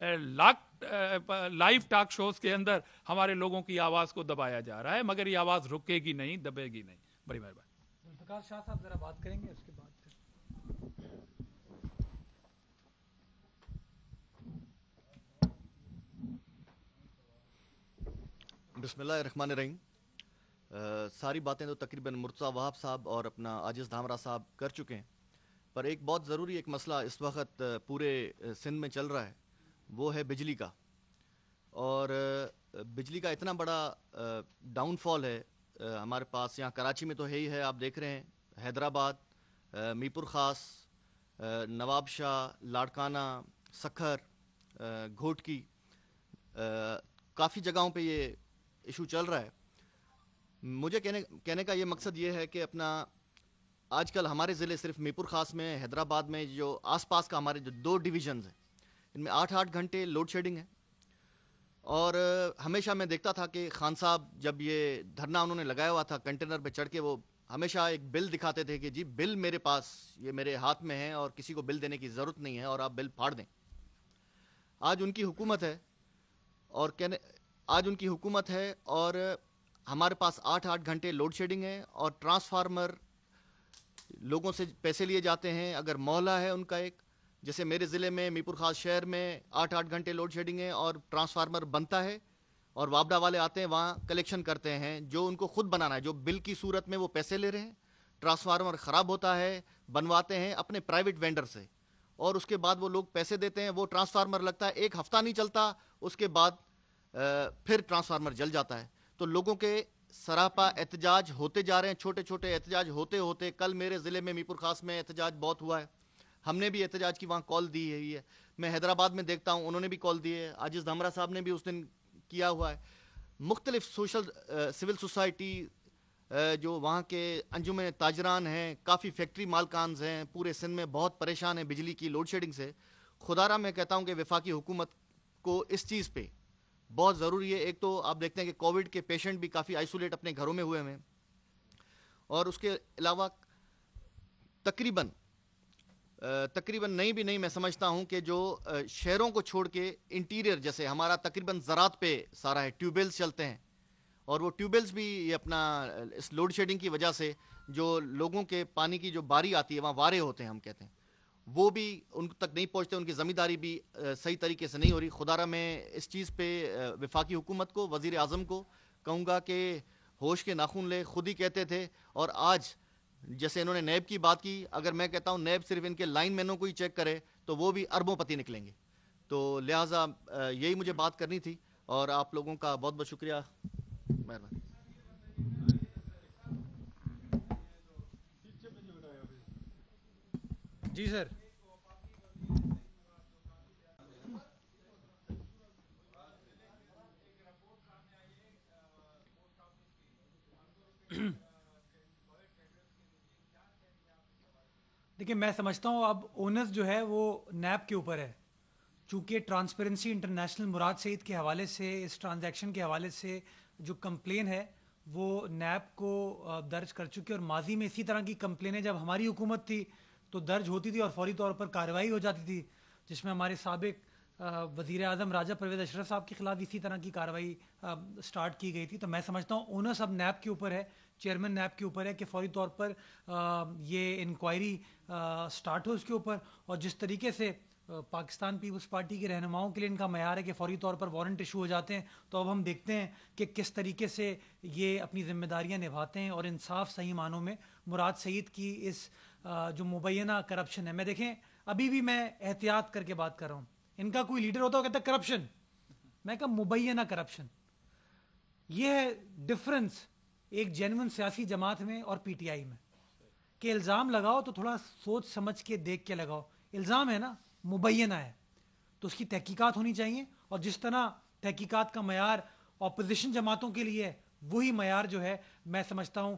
لائیو ٹاک شوز کے اندر ہمارے لوگوں کی آواز کو دبایا جا رہا ہے، مگر یہ آواز رکے گی نہیں، دبے گی نہیں. بڑی مہربانی. ذوالفقار شاہ صاحب ذرا بات کریں گے اس کے بعد. بسم اللہ الرحمن الرحیم. ساری باتیں تو تقریباً مرتضیٰ وہاب صاحب اور اپنا عاجز دھامرا صاحب کر چکے ہیں، پر ایک بہت ضروری ایک مسئلہ اس وقت پورے سندھ میں چل رہا ہے، وہ ہے بجلی کا. اور بجلی کا اتنا بڑا ڈاؤن فال ہے ہمارے پاس. یہاں کراچی میں تو ہے ہی ہے، آپ دیکھ رہے ہیں، حیدرآباد، میپور خاص، نواب شاہ، لاڑکانہ، سکھر، گھوٹکی، کافی جگہوں پہ یہ ایشو چل رہا ہے. مجھے کہنے کا یہ مقصد یہ ہے کہ اپنا آج کل ہمارے ضلع صرف میپور خاص میں، حیدرآباد میں، جو آس پاس کا ہمارے جو 2 ڈویژنز ہیں، ان میں 8 گھنٹے لوڈ شیڈنگ ہے. اور ہمیشہ میں دیکھتا تھا کہ خان صاحب جب یہ دھرنا انہوں نے لگایا ہوا تھا کنٹینر پہ چڑھ کے، وہ ہمیشہ ایک بل دکھاتے تھے کہ جی بل میرے پاس، یہ میرے ہاتھ میں ہے اور کسی کو بل دینے کی ضرورت نہیں ہے اور آپ بل پھاڑ دیں. آج ان کی حکومت ہے اور ہمارے پاس 8 گھنٹے لوڈ شیڈنگ ہے اور ٹرانسفارمر لوگوں سے پیسے لیے جاتے ہیں. اگر محلہ ہے ان کا ایک، جیسے میرے ضلع میں میپور خاص شہر میں 8 گھنٹے لوڈ شیڈنگ ہے اور ٹرانسفارمر بنتا ہے اور وابڈا والے آتے ہیں وہاں کلیکشن کرتے ہیں، جو ان کو خود بنانا ہے، جو بل کی صورت میں وہ پیسے لے رہے ہیں. ٹرانسفارمر خراب ہوتا ہے، بنواتے ہیں اپنے پرائیویٹ وینڈر سے، اور اس کے بعد وہ لوگ پیسے دیتے ہیں. وہ ٹرانسفارمر لگتا ہے 1 ہفتہ نہیں چلتا، اس کے بعد پھر ٹرانسفارمر جل جاتا ہے. تو لوگوں کے سراپا احتجاج ہوتے جا رہے ہیں، چھوٹے چھوٹے احتجاج ہوتے ہوتے کل میرے ضلع میں میپور خاص میں احتجاج بہت ہوا ہے. ہم نے بھی احتجاج کی وہاں کال دی ہوئی ہے. میں حیدرآباد میں دیکھتا ہوں انہوں نے بھی کال دی ہے، عاجز دھامرا صاحب نے بھی اس دن کیا ہوا ہے. مختلف سول سوسائٹی، جو وہاں کے انجمن تاجران ہیں، کافی فیکٹری مالکانز ہیں، پورے سندھ میں بہت پریشان ہیں بجلی کی لوڈ شیڈنگ سے. خدا را میں کہتا ہوں کہ وفاقی حکومت کو اس چیز پہ بہت ضروری ہے. ایک تو آپ دیکھتے ہیں کہ کووڈ کے پیشنٹ بھی کافی آئسولیٹ اپنے گھروں میں ہوئے ہیں، اور اس کے علاوہ تقریباً نہیں میں سمجھتا ہوں کہ جو شہروں کو چھوڑ کے انٹیریئر، جیسے ہمارا تقریباً زراعت پہ سارا ہے، ٹیوب ویلز چلتے ہیں، اور وہ ٹیوب ویلز بھی یہ اپنا اس لوڈ شیڈنگ کی وجہ سے جو لوگوں کے پانی کی جو باری آتی ہے وہاں وارے ہوتے ہیں، ہم کہتے ہیں، وہ بھی ان تک نہیں پہنچتے. ان کی زمینداری بھی صحیح طریقے سے نہیں ہو رہی. خدا را میں اس چیز پہ وفاقی حکومت کو، وزیر اعظم کو کہوں گا کہ ہوش کے ناخن لے. خود ہی کہتے تھے، اور آج جیسے انہوں نے نیب کی بات کی، اگر میں کہتا ہوں نیب صرف ان کے لائن مینوں کو ہی چیک کرے تو وہ بھی اربوں پتی نکلیں گے. تو لہٰذا یہی مجھے بات کرنی تھی، اور آپ لوگوں کا بہت بہت شکریہ. مہربانی. جی سر. دیکھیں، میں سمجھتا ہوں اب اونس جو ہے وہ نیب کے اوپر ہے، چونکہ ٹرانسپیرنسی انٹرنیشنل مراد سعید کے حوالے سے، اس ٹرانزیکشن کے حوالے سے جو کمپلین ہے وہ نیب کو درج کر چکے، اور ماضی میں اسی طرح کی کمپلینیں جب ہماری حکومت تھی تو درج ہوتی تھی اور فوری طور پر کارروائی ہو جاتی تھی، جس میں ہمارے سابق وزیر اعظم راجہ پرویز اشرف صاحب کے خلاف اسی طرح کی کارروائی سٹارٹ کی گئی تھی. تو میں سمجھتا ہوں اونس اب نیب کے اوپر ہے، چیئرمین نیب کے اوپر ہے کہ فوری طور پر یہ انکوائری سٹارٹ ہو اس کے اوپر. اور جس طریقے سے پاکستان پیپلز پارٹی کے رہنماؤں کے لیے ان کا معیار ہے کہ فوری طور پر وارنٹ ایشو ہو جاتے ہیں، تو اب ہم دیکھتے ہیں کہ کس طریقے سے یہ اپنی ذمہ داریاں نبھاتے ہیں اور انصاف صحیح معنوں میں مراد سعید کی اس جو مبینہ کرپشن ہے. میں دیکھیں ابھی بھی میں احتیاط کر کے بات کر رہا ہوں. ان کا کوئی لیڈر ہوتا ہو کہتا ہے کرپشن، میں کہا مبینہ کرپشن. یہ ہے ڈفرنس ایک جینون سیاسی جماعت میں اور پی ٹی آئی میں، کہ الزام لگاؤ تو تھوڑا سوچ سمجھ کے دیکھ کے لگاؤ. الزام ہے نا، مبینہ ہے تو اس کی تحقیقات ہونی چاہیے، اور جس طرح تحقیقات کا معیار اپوزیشن جماعتوں کے لیے وہی معیار جو ہے میں سمجھتا ہوں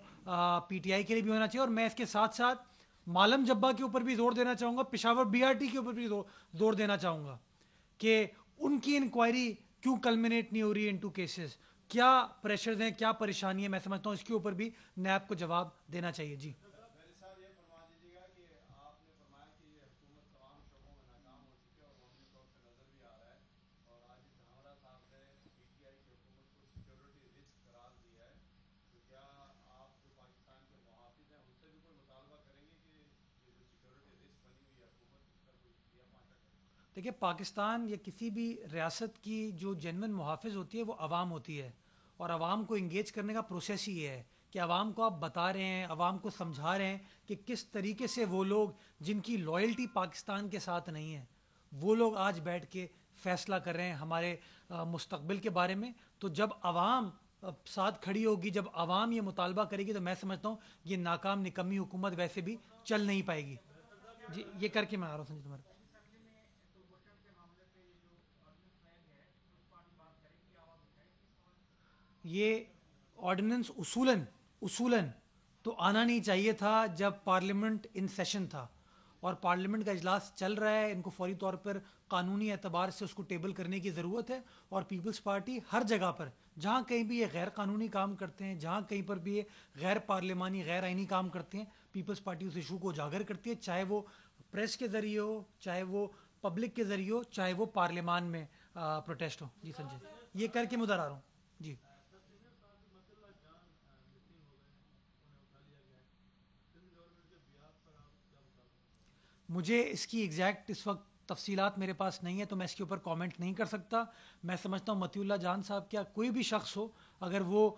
پی ٹی آئی کے لیے بھی ہونا چاہیے. اور میں اس کے ساتھ ساتھ مالم جبا کے اوپر بھی زور دینا چاہوں گا، پشاور بی آر ٹی کے اوپر بھی زور دینا چاہوں گا کہ ان کی انکوائری کیوں کلمنیٹ نہیں ہو رہی انٹو کیسز، کیا پریشرز ہیں، کیا پریشانی ہے. میں سمجھتا ہوں اس کے اوپر بھی نیب کو جواب دینا چاہیے. جی دیکھیے پاکستان یا کسی بھی ریاست کی جو جینون محافظ ہوتی ہے وہ عوام ہوتی ہے، اور عوام کو انگیج کرنے کا پروسیس ہی یہ ہے کہ عوام کو آپ بتا رہے ہیں، عوام کو سمجھا رہے ہیں کہ کس طریقے سے وہ لوگ جن کی لائلٹی پاکستان کے ساتھ نہیں ہے وہ لوگ آج بیٹھ کے فیصلہ کر رہے ہیں ہمارے مستقبل کے بارے میں. تو جب عوام ساتھ کھڑی ہوگی، جب عوام یہ مطالبہ کرے گی، تو میں سمجھتا ہوں یہ ناکام نکمی حکومت ویسے بھی چل نہیں پائے گی. جی یہ کر کے میں آ رہا ہوں سنجے تمہارے. یہ آرڈیننس اصولاً تو آنا نہیں چاہیے تھا جب پارلیمنٹ ان سیشن تھا، اور پارلیمنٹ کا اجلاس چل رہا ہے. ان کو فوری طور پر قانونی اعتبار سے اس کو ٹیبل کرنے کی ضرورت ہے، اور پیپلز پارٹی ہر جگہ پر جہاں کہیں بھی یہ غیر قانونی کام کرتے ہیں، جہاں کہیں پر بھی یہ غیر پارلیمانی غیر آئینی کام کرتے ہیں، پیپلز پارٹی اس ایشو کو اجاگر کرتی ہے، چاہے وہ پریس کے ذریعے ہو، چاہے وہ پبلک کے ذریعے ہو، چاہے وہ پارلیمان میں پروٹیسٹ ہو. جی سنجے یہ کر کے میں ادھر آ رہا ہوں. جی مجھے اس کی ایگزیکٹ اس وقت تفصیلات میرے پاس نہیں ہے، تو میں اس کے اوپر کامنٹ نہیں کر سکتا. میں سمجھتا ہوں مطیع اللہ جان صاحب کیا کوئی بھی شخص ہو، اگر وہ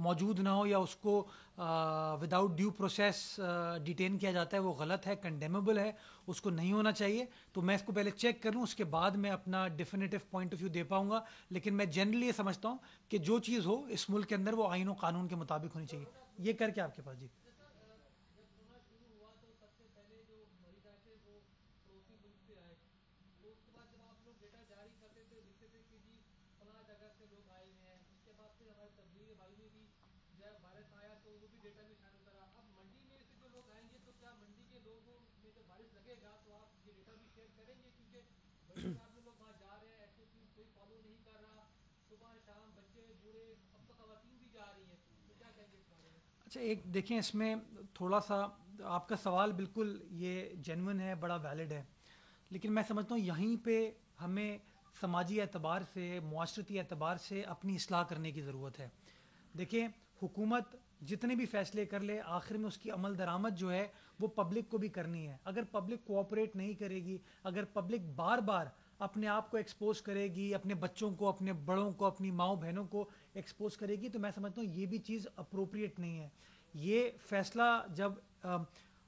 موجود نہ ہو یا اس کو وداؤٹ ڈیو پروسیس ڈیٹین کیا جاتا ہے، وہ غلط ہے، کنڈیمیبل ہے، اس کو نہیں ہونا چاہیے. تو میں اس کو پہلے چیک کر لوں، اس کے بعد میں اپنا ڈیفینیٹو پوائنٹ آف ویو دے پاؤں گا. لیکن میں جنرلی یہ سمجھتا ہوں کہ جو چیز ہو اس ملک کے اندر وہ آئین و قانون کے مطابق ہونی چاہیے. یہ کر کے آپ کے پاس. جی اچھا ایک دیکھیں اس میں تھوڑا سا آپ کا سوال بالکل یہ جینون ہے، بڑا ویلڈ ہے، لیکن میں سمجھتا ہوں یہیں پہ ہمیں سماجی اعتبار سے، معاشرتی اعتبار سے اپنی اصلاح کرنے کی ضرورت ہے. دیکھیں حکومت جتنے بھی فیصلے کر لے، آخر میں اس کی عمل درآمد جو ہے وہ پبلک کو بھی کرنی ہے. اگر پبلک کوآپریٹ نہیں کرے گی، اگر پبلک بار بار اپنے آپ کو ایکسپوز کرے گی، اپنے بچوں کو، اپنے بڑوں کو، اپنی ماؤں بہنوں کو ایکسپوز کرے گی، تو میں سمجھتا ہوں یہ بھی چیز اپروپریٹ نہیں ہے. یہ فیصلہ جب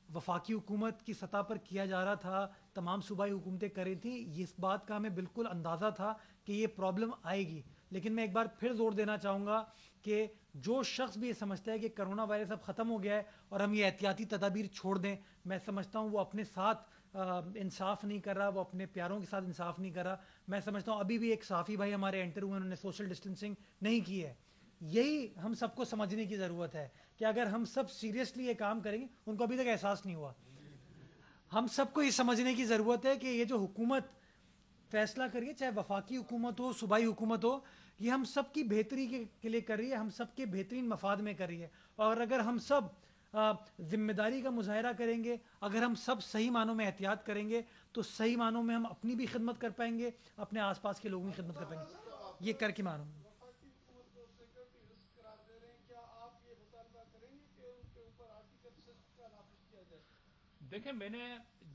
وفاقی حکومت کی سطح پر کیا جا رہا تھا، تمام صوبائی حکومتیں کر رہی تھیں، اس بات کا ہمیں بالکل اندازہ تھا کہ یہ پرابلم آئے گی. لیکن میں ایک بار پھر زور دینا چاہوں گا کہ جو شخص بھی یہ سمجھتا ہے کہ کرونا وائرس اب ختم ہو گیا ہے اور ہم یہ احتیاطی تدابیر چھوڑ دیں، میں سمجھتا ہوں وہ اپنے ساتھ انصاف نہیں کر رہا، وہ اپنے پیاروں کے ساتھ انصاف نہیں کر رہا. میں سمجھتا ہوں ابھی بھی ایک صحافی بھائی ہمارے انٹر ہوئے، انہوں نے سوشل ڈسٹینسنگ نہیں کی ہے. یہی ہم سب کو سمجھنے کی ضرورت ہے کہ اگر ہم سب سیریسلی یہ کام کریں گے، ان کو ابھی تک احساس نہیں ہوا. ہم سب کو یہ سمجھنے کی ضرورت ہے کہ یہ جو حکومت فیصلہ کریے، چاہے وفاقی حکومت ہو، صوبائی حکومت ہو، یہ ہم سب کی بہتری کے لیے کر رہی ہے، ہم سب کے بہترین مفاد میں کر رہی ہے. اور اگر ہم سب ذمہ داری کا مظاہرہ کریں گے، اگر ہم سب صحیح معنوں میں احتیاط کریں گے، تو صحیح معنوں میں ہم اپنی بھی خدمت کر پائیں گے، اپنے آس پاس کے لوگوں کی خدمت کر پائیں گے. یہ کر کے مانوں. دیکھیں میں نے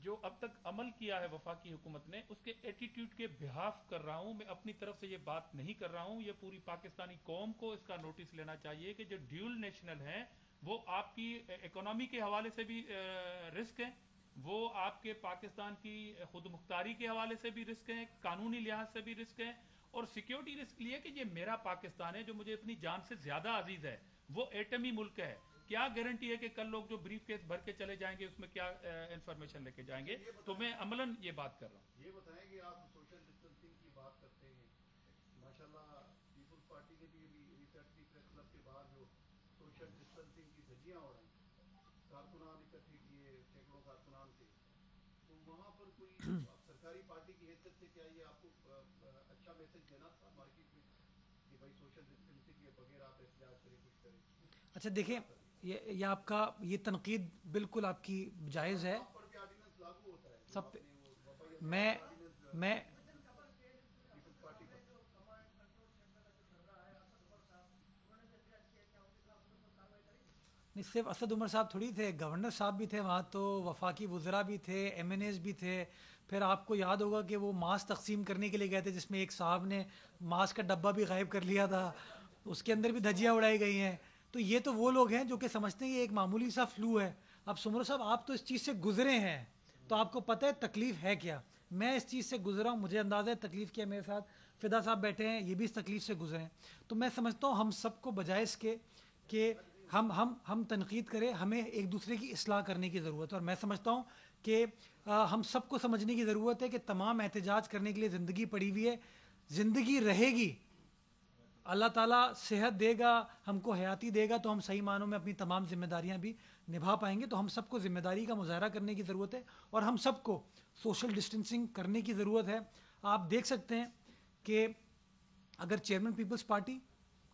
جو اب تک عمل کیا ہے وفاقی حکومت نے، اس کے ایٹیٹیوڈ کے بہاف کر رہا ہوں. میں اپنی طرف سے یہ بات نہیں کر رہا ہوں. یہ پوری پاکستانی قوم کو اس کا نوٹس لینا چاہیے کہ جو ڈیول نیشنل ہیں وہ آپ کی اکنامی کے حوالے سے بھی رسک ہے، وہ آپ کے پاکستان کی خود مختاری کے حوالے سے بھی رسک ہے، قانونی لحاظ سے بھی رسک ہے، اور سیکیورٹی رسک لیے کہ یہ میرا پاکستان ہے جو مجھے اپنی جان سے زیادہ عزیز ہے. وہ ایٹمی ملک ہے. کیا گارنٹی ہے کہ کل لوگ جو بریف کیس بھر کے چلے جائیں گے اس میں کیا انفارمیشن لے کے جائیں گے؟ تو میں عملاً یہ بات کر رہا ہوں. یہ بتائیں کہ آپ سوشل ڈسٹینسنگ کی بات کرتے ہیں، ماشاءاللہ پیپلز پارٹی نے بھی ریسنٹلی پریس کلب کے باہر جو سوشل ڈسٹینسنگ کی دھجیاں اڑائیں، کارکنان اکٹھے کیے، سینکڑوں کارکنان تھے، تو وہاں پر کوئی سرکاری پارٹی کی حیثیت سے کیا یہ آپ کو اچھا میسج دینا تھا مارکیٹ میں کہ بھائی سوشل ڈسٹینسنگ کے بغیر آپ احتجاج کریں، کچھ کریں؟ اچھا دیکھیں یہ آپ کا یہ تنقید بالکل آپ کی جائز ہے. سب میں نہیں، صرف اسد عمر صاحب تھوڑی تھے، گورنر صاحب بھی تھے وہاں، تو وفاقی وزراء بھی تھے، ایم این ایز بھی تھے، پھر آپ کو یاد ہوگا کہ وہ ماسک تقسیم کرنے کے لیے گئے تھے جس میں ایک صاحب نے ماسک کا ڈبہ بھی غائب کر لیا تھا, اس کے اندر بھی دھجیاں اڑائی گئی ہیں. تو یہ تو وہ لوگ ہیں جو کہ سمجھتے ہیں یہ ایک معمولی سا فلو ہے. اب سمرو صاحب آپ تو اس چیز سے گزرے ہیں تو آپ کو پتہ ہے تکلیف ہے کیا. میں اس چیز سے گزرا ہوں, مجھے اندازہ ہے تکلیف کیا. میرے ساتھ فدا صاحب بیٹھے ہیں, یہ بھی اس تکلیف سے گزرے ہیں. تو میں سمجھتا ہوں ہم سب کو بجائے اس کے کہ ہم تنقید کریں, ہمیں ایک دوسرے کی اصلاح کرنے کی ضرورت ہے. اور میں سمجھتا ہوں کہ ہم سب کو سمجھنے کی ضرورت ہے کہ تمام احتجاج کرنے کے لیے زندگی پڑی ہوئی ہے, زندگی رہے گی, اللہ تعالیٰ صحت دے گا, ہم کو حیاتی دے گا, تو ہم صحیح معنوں میں اپنی تمام ذمہ داریاں بھی نبھا پائیں گے. تو ہم سب کو ذمہ داری کا مظاہرہ کرنے کی ضرورت ہے اور ہم سب کو سوشل ڈسٹینسنگ کرنے کی ضرورت ہے. آپ دیکھ سکتے ہیں کہ اگر چیئرمین پیپلز پارٹی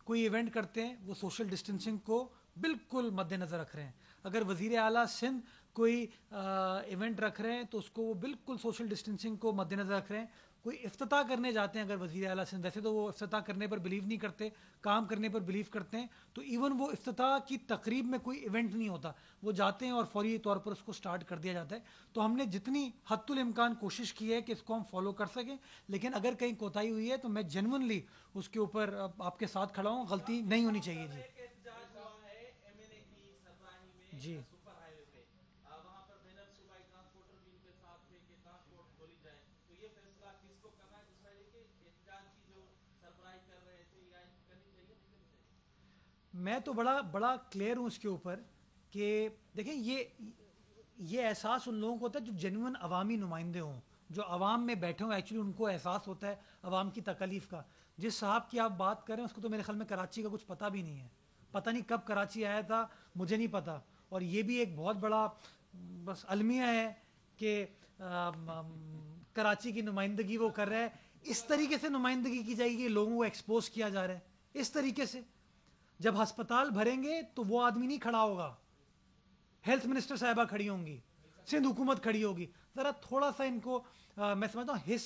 کوئی ایونٹ کرتے ہیں وہ سوشل ڈسٹینسنگ کو بالکل مد نظر رکھ رہے ہیں. اگر وزیر اعلیٰ سندھ کوئی ایونٹ رکھ رہے ہیں تو اس کو وہ بالکل سوشل ڈسٹینسنگ کو مد نظر رکھ رہے ہیں. کوئی افتتاح کرنے جاتے ہیں اگر وزیر اعلیٰ سندھ, ویسے تو وہ افتتاح کرنے پر بلیو نہیں کرتے, کام کرنے پر بلیو کرتے ہیں, تو ایون وہ افتتاح کی تقریب میں کوئی ایونٹ نہیں ہوتا, وہ جاتے ہیں اور فوری طور پر اس کو سٹارٹ کر دیا جاتا ہے. تو ہم نے جتنی حد الامکان کوشش کی ہے کہ اس کو ہم فالو کر سکیں, لیکن اگر کہیں کوتاہی ہوئی ہے تو میں جینونلی اس کے اوپر آپ کے ساتھ کھڑا ہوں, غلطی نہیں ہونی چاہیے. جی جی میں تو بڑا کلیئر ہوں اس کے اوپر کہ دیکھیں یہ احساس ان لوگوں کو ہوتا ہے جو جینوئن عوامی نمائندے ہوں, جو عوام میں بیٹھے ہوں. ایکچولی ان کو احساس ہوتا ہے عوام کی تکالیف کا. جس صاحب کی آپ بات کریں اس کو تو میرے خیال میں کراچی کا کچھ پتہ بھی نہیں ہے, پتہ نہیں کب کراچی آیا تھا, مجھے نہیں پتہ. اور یہ بھی ایک بہت بڑا بس المیہ ہے کہ کراچی کی نمائندگی وہ کر رہا ہے. اس طریقے سے نمائندگی کی جائے گی, لوگوں کو ایکسپوز کیا جا رہا ہے اس طریقے سے. جب ہسپتال بھریں گے تو وہ آدمی نہیں کھڑا ہوگا, ہیلتھ منسٹر صاحبہ کھڑی ہوں گی, سندھ حکومت کھڑی ہوگی. ذرا تھوڑا سا ان کو میں سمجھتا ہوں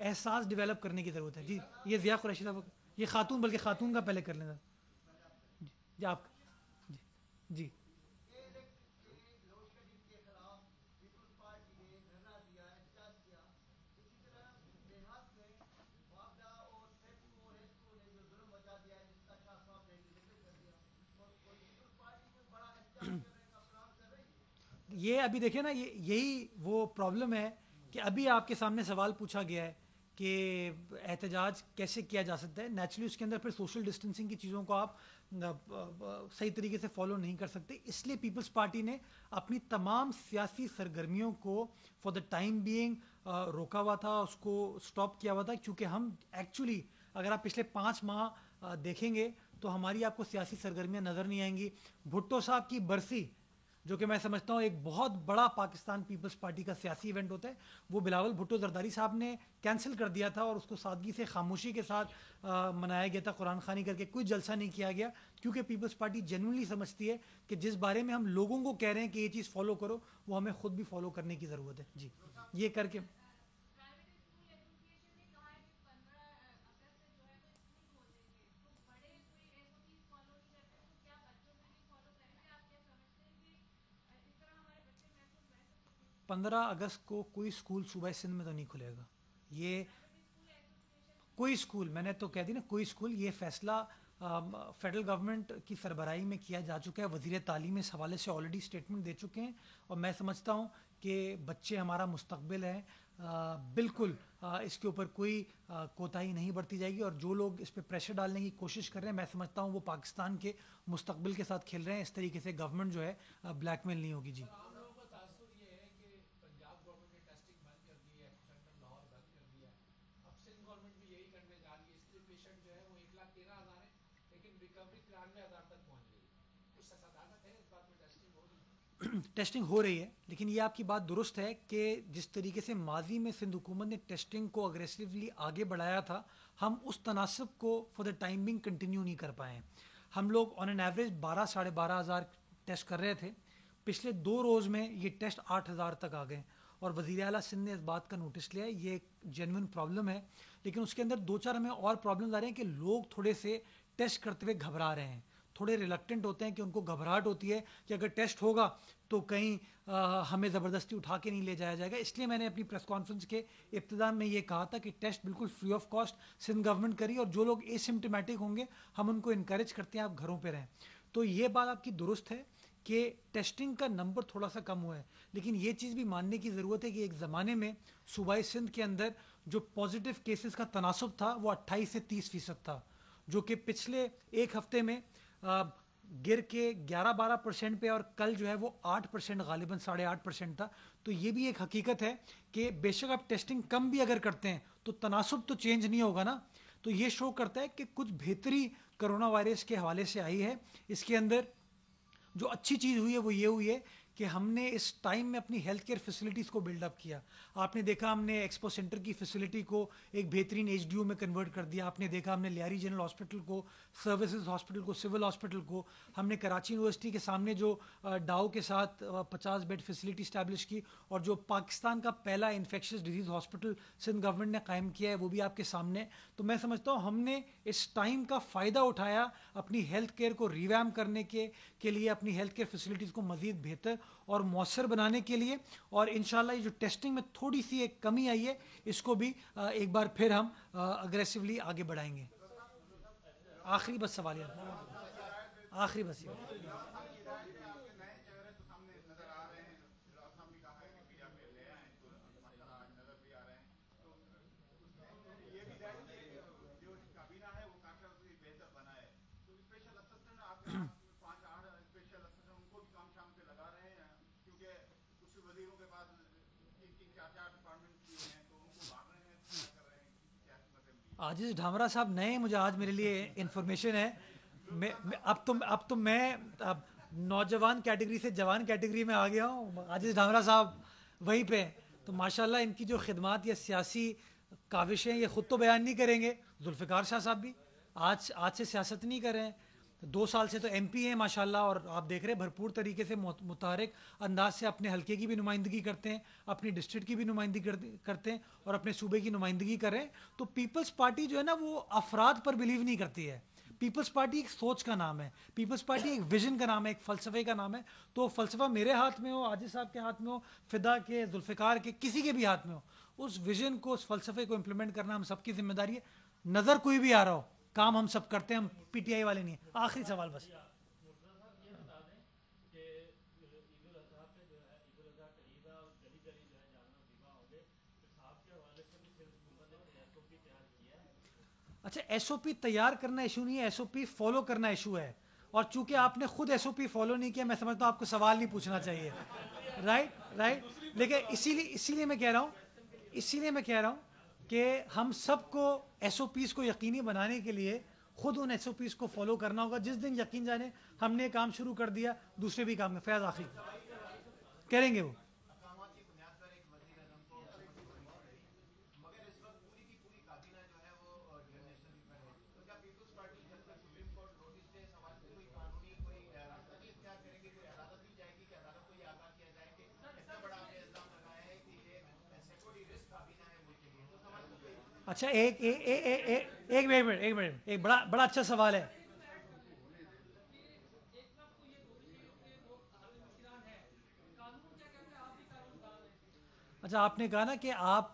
احساس ڈیولپ کرنے کی ضرورت ہے. جی یہ ضیاء قریشی صاحب, یہ خاتون, بلکہ خاتون کا پہلے کر لیں. جی آپ جی جی یہ ابھی دیکھیں نا, یہی وہ پرابلم ہے کہ ابھی آپ کے سامنے سوال پوچھا گیا ہے کہ احتجاج کیسے کیا جا سکتا ہے. نیچرلی اس کے اندر پھر سوشل ڈسٹینسنگ کی چیزوں کو آپ صحیح طریقے سے فالو نہیں کر سکتے. اس لیے پیپلز پارٹی نے اپنی تمام سیاسی سرگرمیوں کو فار دا ٹائم بینگ روکا ہوا تھا, اس کو سٹاپ کیا ہوا تھا. کیونکہ ہم ایکچولی اگر آپ پچھلے 5 ماہ دیکھیں گے تو ہماری آپ کو سیاسی سرگرمیاں نظر نہیں آئیں گی. بھٹو صاحب کی برسی, جو کہ میں سمجھتا ہوں ایک بہت بڑا پاکستان پیپلز پارٹی کا سیاسی ایونٹ ہوتا ہے, وہ بلاول بھٹو زرداری صاحب نے کینسل کر دیا تھا اور اس کو سادگی سے خاموشی کے ساتھ منایا گیا تھا, قرآن خوانی کر کے کوئی جلسہ نہیں کیا گیا. کیونکہ پیپلز پارٹی جینوئنلی سمجھتی ہے کہ جس بارے میں ہم لوگوں کو کہہ رہے ہیں کہ یہ چیز فالو کرو, وہ ہمیں خود بھی فالو کرنے کی ضرورت ہے. جی یہ کر کے پندرہ اگست کو کوئی اسکول صوبہ سندھ میں تو نہیں کھلے گا. یہ کوئی اسکول, میں نے تو کہہ دی نا, کوئی اسکول. یہ فیصلہ فیڈرل گورنمنٹ کی سربراہی میں کیا جا چکا ہے. وزیر تعلیم اس حوالے سے آلریڈی اسٹیٹمنٹ دے چکے ہیں, اور میں سمجھتا ہوں کہ بچے ہمارا مستقبل ہے. بالکل اس کے اوپر کوئی کوتاہی نہیں برتی جائے گی, اور جو لوگ اس پہ پریشر ڈالنے کی کوشش کر رہے ہیں, میں سمجھتا ہوں وہ پاکستان کے مستقبل کے ساتھ کھیل رہے ہیں. اس طریقے سے گورنمنٹ جو ہے بلیک میل نہیں ہوگی. جی ٹیسٹنگ ہو رہی ہے, لیکن یہ آپ کی بات درست ہے کہ جس طریقے سے ماضی میں سندھ حکومت نے ٹیسٹنگ کو اگریسولی آگے بڑھایا تھا, ہم اس تناسب کو for the time being continue نہیں کر پائے ہیں. ہم لوگ آن این ایوریج 12-12.5 ہزار ٹیسٹ کر رہے تھے. پچھلے 2 روز میں یہ ٹیسٹ 8,000 تک آ گئے, اور وزیر اعلیٰ سندھ نے اس بات کا نوٹس لیا ہے. یہ ایک جینوئن پرابلم ہے, لیکن اس کے اندر 2-4 ہمیں اور پرابلمز آ رہے ہیں کہ لوگ تھوڑے سے ٹیسٹ کرتے ہوئے گھبرا رہے ہیں. تھوڑے ریلکٹنٹ ہوتے ہیں کہ ان کو گھبراہٹ ہوتی ہے کہ اگر ٹیسٹ ہوگا تو کہیں ہمیں زبردستی اٹھا کے نہیں لے جایا جائے گا. اس لیے میں نے اپنی پریس کانفرنس کے ابتدا میں یہ کہا تھا کہ ٹیسٹ بالکل free of cost Sindh government کری, اور جو لوگ اے سمپٹمیٹک ہوں گے ہم ان کو انکریج کرتے ہیں آپ گھروں پہ رہیں. تو یہ بات آپ کی درست ہے کہ ٹیسٹنگ کا نمبر تھوڑا سا کم ہوا ہے, لیکن یہ چیز بھی ماننے کی ضرورت ہے کہ ایک زمانے میں صوبائی سندھ کے اندر جو پازیٹیو کیسز کا تناسب تھا وہ 28 سے 30% تھا, جو کہ پچھلے ایک ہفتے میں گر کے 11-12% پہ, اور کل جو ہے وہ 8% غالباً 8.5% تھا. تو یہ بھی ایک حقیقت ہے کہ بے شک آپ ٹیسٹنگ کم بھی اگر کرتے ہیں تو تناسب تو چینج نہیں ہوگا نا. تو یہ شو کرتا ہے کہ کچھ بہتری کرونا وائرس کے حوالے سے آئی ہے. اس کے اندر جو اچھی چیز ہوئی ہے وہ یہ ہوئی ہے کہ ہم نے اس ٹائم میں اپنی ہیلتھ کیئر فیسلٹیز کو بلڈ اپ کیا. آپ نے دیکھا ہم نے ایکسپو سینٹر کی فیسلٹی کو ایک بہترین ایچ ڈی او میں کنورٹ کر دیا. آپ نے دیکھا ہم نے لیاری جنرل ہاسپٹل کو, سروسز ہاسپٹل کو, سول ہاسپٹل کو, ہم نے کراچی یونیورسٹی کے سامنے جو ڈاؤ کے ساتھ 50 بیڈ فیسلٹی اسٹیبلش کی, اور جو پاکستان کا پہلا infectious disease hospital Sindh government نے قائم کیا ہے وہ بھی آپ کے سامنے. تو میں سمجھتا ہوں ہم نے اس ٹائم کا فائدہ اٹھایا اپنی ہیلتھ کیئر کو ریویمپ کرنے کے لیے, اپنی ہیلتھ کیئر فیسلٹیز کو مزید بہتر اور مؤثر بنانے کے لیے. اور انشاءاللہ یہ جو ٹیسٹنگ میں تھوڑی سی ایک کمی آئی ہے اس کو بھی ایک بار پھر ہم اگریسولی آگے بڑھائیں گے. آخری بس سوال ہے, آخری بس یہ عاجز ڈھامرا صاحب نئے, مجھے آج میرے لیے انفارمیشن ہے. اب تو میں نوجوان کیٹیگری سے جوان کیٹیگری میں آ گیا ہوں. عاجز ڈھامرا صاحب وہیں پہ, تو ماشاءاللہ ان کی جو خدمات یا سیاسی کاوشیں یہ خود تو بیان نہیں کریں گے. ذوالفقار شاہ صاحب بھی آج سے سیاست نہیں کر رہے ہیں, 2 سال سے تو ایم پی ہیں ماشاءاللہ, اور آپ دیکھ رہے ہیں بھرپور طریقے سے متحرک انداز سے اپنے حلقے کی بھی نمائندگی کرتے ہیں, اپنی ڈسٹرکٹ کی بھی نمائندگی کرتے ہیں, اور اپنے صوبے کی نمائندگی کر رہے ہیں. تو پیپلز پارٹی جو ہے نا وہ افراد پر بلیو نہیں کرتی ہے. پیپلز پارٹی ایک سوچ کا نام ہے, پیپلز پارٹی ایک ویژن کا نام ہے, ایک فلسفے کا نام ہے. تو فلسفہ میرے ہاتھ میں ہو, عاجز صاحب کے ہاتھ میں ہو, فدا کے, ذوالفقار کے, کسی کے بھی ہاتھ میں ہو, اس ویژن کو, اس فلسفے کو امپلیمنٹ کرنا ہم سب کی ذمہ داری ہے. نظر کوئی بھی آ رہا ہو, کام ہم سب کرتے ہیں, ہم پی ٹی آئی والے نہیں ہیں. آخری سوال بس. اچھا, ایس او پی تیار کرنا ایشو نہیں ہے, ایس او پی فالو کرنا ایشو ہے. اور چونکہ آپ نے خود ایس او پی فالو نہیں کیا, میں سمجھتا ہوں آپ کو سوال نہیں پوچھنا چاہیے. رائٹ. لیکن اسی لیے میں کہہ رہا ہوں کہ ہم سب کو ایس او پیز کو یقینی بنانے کے لیے خود ان ایس او پیز کو فالو کرنا ہوگا. جس دن یقین جانے ہم نے کام شروع کر دیا, دوسرے بھی کام میں فیض آخری کریں گے وہ. اچھا, ایک منٹ, ایک بڑا اچھا سوال ہے. اچھا, آپ نے کہا نا کہ آپ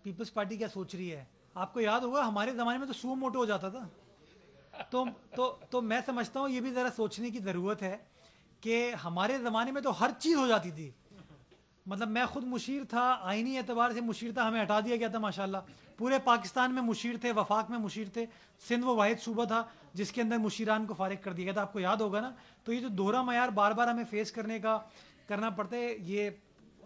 پیپلز پارٹی کیا سوچ رہی ہے. آپ کو یاد ہوگا ہمارے زمانے میں تو سو موٹو ہو جاتا تھا. تو میں سمجھتا ہوں یہ بھی ذرا سوچنے کی ضرورت ہے کہ ہمارے زمانے میں تو ہر چیز ہو جاتی تھی. مطلب میں خود مشیر تھا, آئینی اعتبار سے مشیر تھا, ہمیں ہٹا دیا گیا تھا ماشاءاللہ. پورے پاکستان میں مشیر تھے, وفاق میں مشیر تھے, سندھ وہ واحد صوبہ تھا جس کے اندر مشیران کو فارغ کر دیا گیا تھا. آپ کو یاد ہوگا نا. تو یہ جو دوہرا معیار بار بار ہمیں فیس کرنا پڑتا ہے, یہ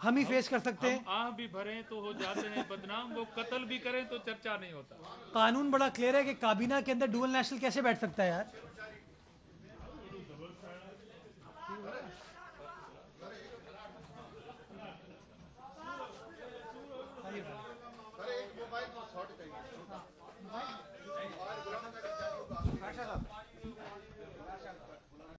ہم ہی فیس کر سکتے ہیں. آہ بھی بھریں تو ہو جاتے ہیں بدنام, وہ قتل بھی کریں تو چرچا نہیں ہوتا. قانون بڑا کلیئر ہے کہ کابینہ کے اندر ڈوئل نیشنل کیسے بیٹھ سکتا ہے یار.